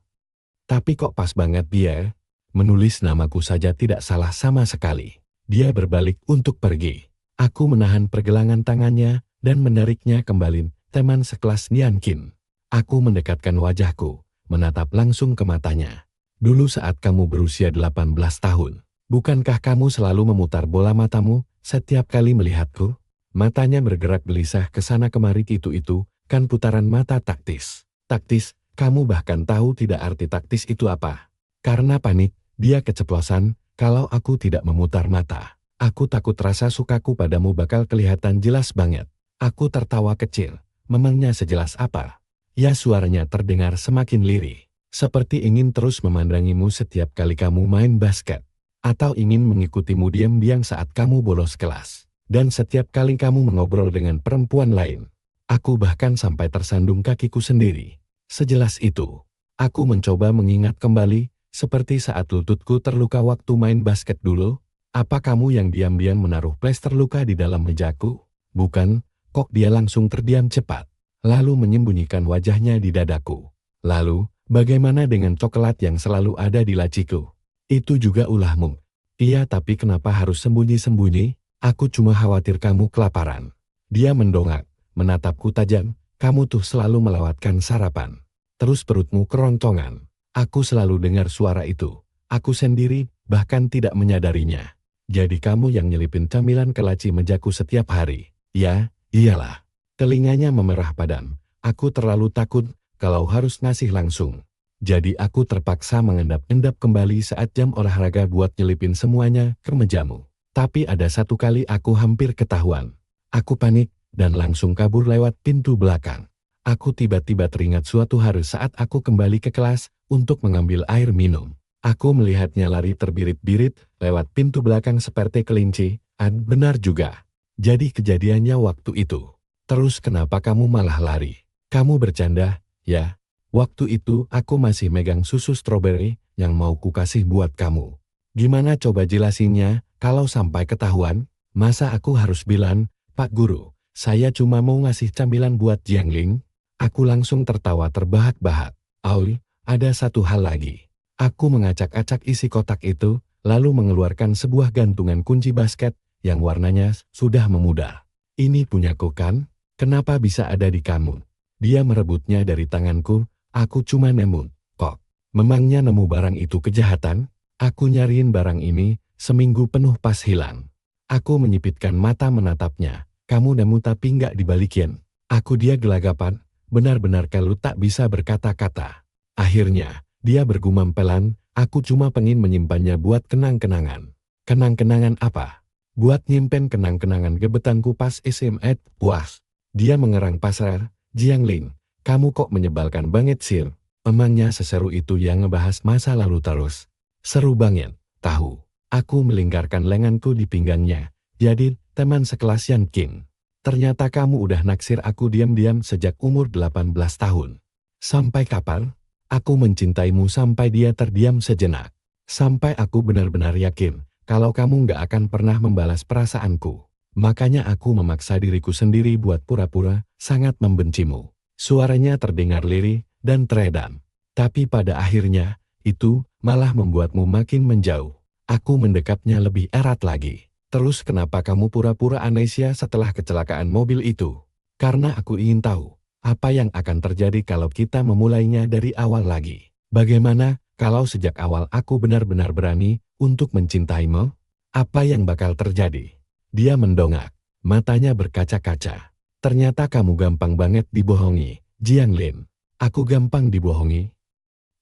Tapi kok pas banget dia? Menulis namaku saja tidak salah sama sekali. Dia berbalik untuk pergi. Aku menahan pergelangan tangannya dan menariknya kembali. Teman sekelas Niankin. Aku mendekatkan wajahku, menatap langsung ke matanya. Dulu saat kamu berusia 18 tahun, bukankah kamu selalu memutar bola matamu setiap kali melihatku? Matanya bergerak gelisah ke sana kemari. Itu kan putaran mata taktis. Taktis, kamu bahkan tahu tidak arti taktis itu apa. Karena panik, dia keceplosan, kalau aku tidak memutar mata. Aku takut rasa sukaku padamu bakal kelihatan jelas banget. Aku tertawa kecil. Memangnya sejelas apa? Ya, suaranya terdengar semakin lirih. Seperti ingin terus memandangimu setiap kali kamu main basket. Atau ingin mengikutimu diam-diam saat kamu bolos kelas. Dan setiap kali kamu mengobrol dengan perempuan lain. Aku bahkan sampai tersandung kakiku sendiri. Sejelas itu. Aku mencoba mengingat kembali, seperti saat lututku terluka waktu main basket dulu. Apa kamu yang diam-diam menaruh plester luka di dalam mejaku? Bukan, kok dia langsung terdiam cepat. Lalu menyembunyikan wajahnya di dadaku. Lalu, bagaimana dengan coklat yang selalu ada di laciku? Itu juga ulahmu. Iya, tapi kenapa harus sembunyi-sembunyi? Aku cuma khawatir kamu kelaparan. Dia mendongak, menatapku tajam. Kamu tuh selalu melewatkan sarapan. Terus perutmu keroncongan. Aku selalu dengar suara itu. Aku sendiri bahkan tidak menyadarinya. Jadi kamu yang nyelipin camilan ke laci mejaku setiap hari. Ya, iyalah. Telinganya memerah padam. Aku terlalu takut kalau harus ngasih langsung. Jadi aku terpaksa mengendap-endap kembali saat jam olahraga buat nyelipin semuanya ke mejamu. Tapi ada satu kali aku hampir ketahuan. Aku panik dan langsung kabur lewat pintu belakang. Aku tiba-tiba teringat suatu hari saat aku kembali ke kelas untuk mengambil air minum. Aku melihatnya lari terbirit-birit lewat pintu belakang seperti kelinci. Benar juga. Jadi kejadiannya waktu itu. Terus kenapa kamu malah lari? Kamu bercanda, ya? Waktu itu aku masih megang susu stroberi yang mau kukasih buat kamu. Gimana coba jelasinnya kalau sampai ketahuan? Masa aku harus bilang, Pak Guru, saya cuma mau ngasih camilan buat Jiangling? Aku langsung tertawa terbahak-bahak. Aul, ada satu hal lagi. Aku mengacak-acak isi kotak itu, lalu mengeluarkan sebuah gantungan kunci basket yang warnanya sudah memudar. Ini punyaku kan? Kenapa bisa ada di kamu? Dia merebutnya dari tanganku. Aku cuma nemu. Kok? Memangnya nemu barang itu kejahatan? Aku nyariin barang ini seminggu penuh pas hilang. Aku menyipitkan mata menatapnya. Kamu nemu tapi nggak dibalikin. Aku dia gelagapan. Benar-benar kalau tak bisa berkata-kata. Akhirnya, dia bergumam pelan, aku cuma pengen menyimpannya buat kenang-kenangan. Kenang-kenangan apa? Buat nyimpen kenang-kenangan gebetanku pas SMA. Puas. Dia mengerang pasar. Jiangling, kamu kok menyebalkan banget sir. Emangnya seseru itu yang ngebahas masa lalu terus? Seru banget, tahu. Aku melingkarkan lenganku di pinggangnya. Jadi, teman sekelas Yan King. Ternyata kamu udah naksir aku diam-diam sejak umur 18 tahun. Sampai kapan? Aku mencintaimu sampai dia terdiam sejenak. Sampai aku benar-benar yakin kalau kamu nggak akan pernah membalas perasaanku. Makanya aku memaksa diriku sendiri buat pura-pura sangat membencimu. Suaranya terdengar lirih dan teredam. Tapi pada akhirnya, itu malah membuatmu makin menjauh. Aku mendekapnya lebih erat lagi. Terus kenapa kamu pura-pura amnesia setelah kecelakaan mobil itu? Karena aku ingin tahu. Apa yang akan terjadi kalau kita memulainya dari awal lagi? Bagaimana kalau sejak awal aku benar-benar berani untuk mencintaimu? Apa yang bakal terjadi? Dia mendongak, matanya berkaca-kaca. Ternyata kamu gampang banget dibohongi, Jiangling. Aku gampang dibohongi?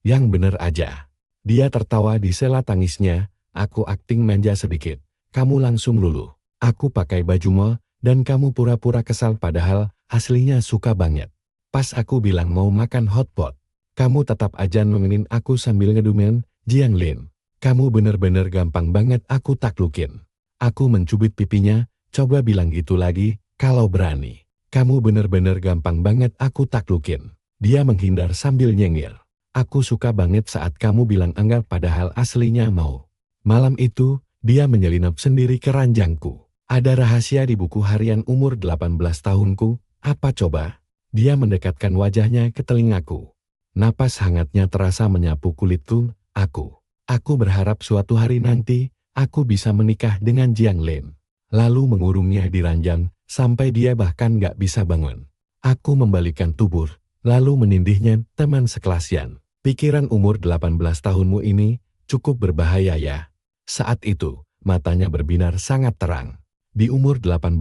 Yang bener aja. Dia tertawa di sela tangisnya, aku akting manja sedikit. Kamu langsung luluh. Aku pakai baju mall, dan kamu pura-pura kesal padahal aslinya suka banget. Pas aku bilang mau makan hotpot, kamu tetap aja nemenin aku sambil ngedumen, Jiangling. Kamu bener-bener gampang banget aku taklukin. Aku mencubit pipinya, coba bilang gitu lagi, kalau berani. Kamu bener-bener gampang banget aku taklukin. Dia menghindar sambil nyengir. Aku suka banget saat kamu bilang enggak padahal aslinya mau. Malam itu, dia menyelinap sendiri ke ranjangku. Ada rahasia di buku harian umur 18 tahunku, apa coba? Dia mendekatkan wajahnya ke telingaku. Napas hangatnya terasa menyapu kulitku, Aku berharap suatu hari nanti, aku bisa menikah dengan Jiang Lin. Lalu mengurungnya di ranjang, sampai dia bahkan gak bisa bangun. Aku membalikan tubuh, lalu menindihnya, teman sekelasian. Pikiran umur 18 tahunmu ini, cukup berbahaya ya. Saat itu, matanya berbinar sangat terang. Di umur 18,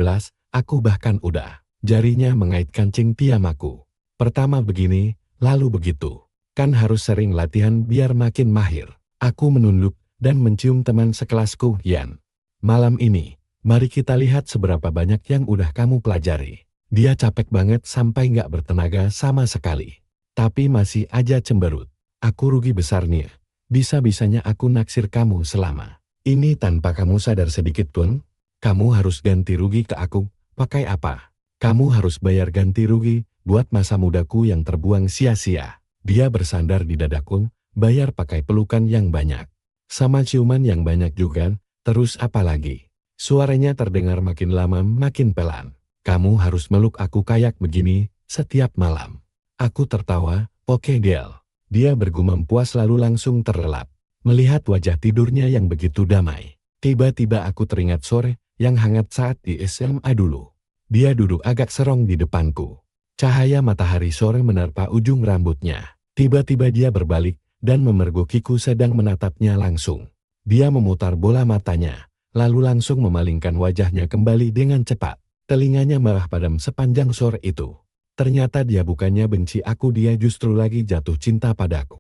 aku bahkan udah. Jarinya mengait kancing tiamaku. Pertama begini, lalu begitu. Kan harus sering latihan biar makin mahir. Aku menunduk dan mencium teman sekelasku, Yan. Malam ini, mari kita lihat seberapa banyak yang udah kamu pelajari. Dia capek banget sampai nggak bertenaga sama sekali. Tapi masih aja cemberut. Aku rugi besar nih. Bisa-bisanya aku naksir kamu selama ini tanpa kamu sadar sedikit pun. Kamu harus ganti rugi ke aku. Pakai apa? Kamu harus bayar ganti rugi buat masa mudaku yang terbuang sia-sia. Dia bersandar di dadaku, bayar pakai pelukan yang banyak. Sama ciuman yang banyak juga, terus apa lagi? Suaranya terdengar makin lama makin pelan. Kamu harus meluk aku kayak begini, setiap malam. Aku tertawa, oke Del. Dia bergumam puas lalu langsung terlelap. Melihat wajah tidurnya yang begitu damai. Tiba-tiba aku teringat sore yang hangat saat di SMA dulu. Dia duduk agak serong di depanku. Cahaya matahari sore menerpa ujung rambutnya. Tiba-tiba dia berbalik dan memergokiku sedang menatapnya langsung. Dia memutar bola matanya, lalu langsung memalingkan wajahnya kembali dengan cepat. Telinganya merah padam sepanjang sore itu. Ternyata dia bukannya benci aku, dia justru lagi jatuh cinta padaku.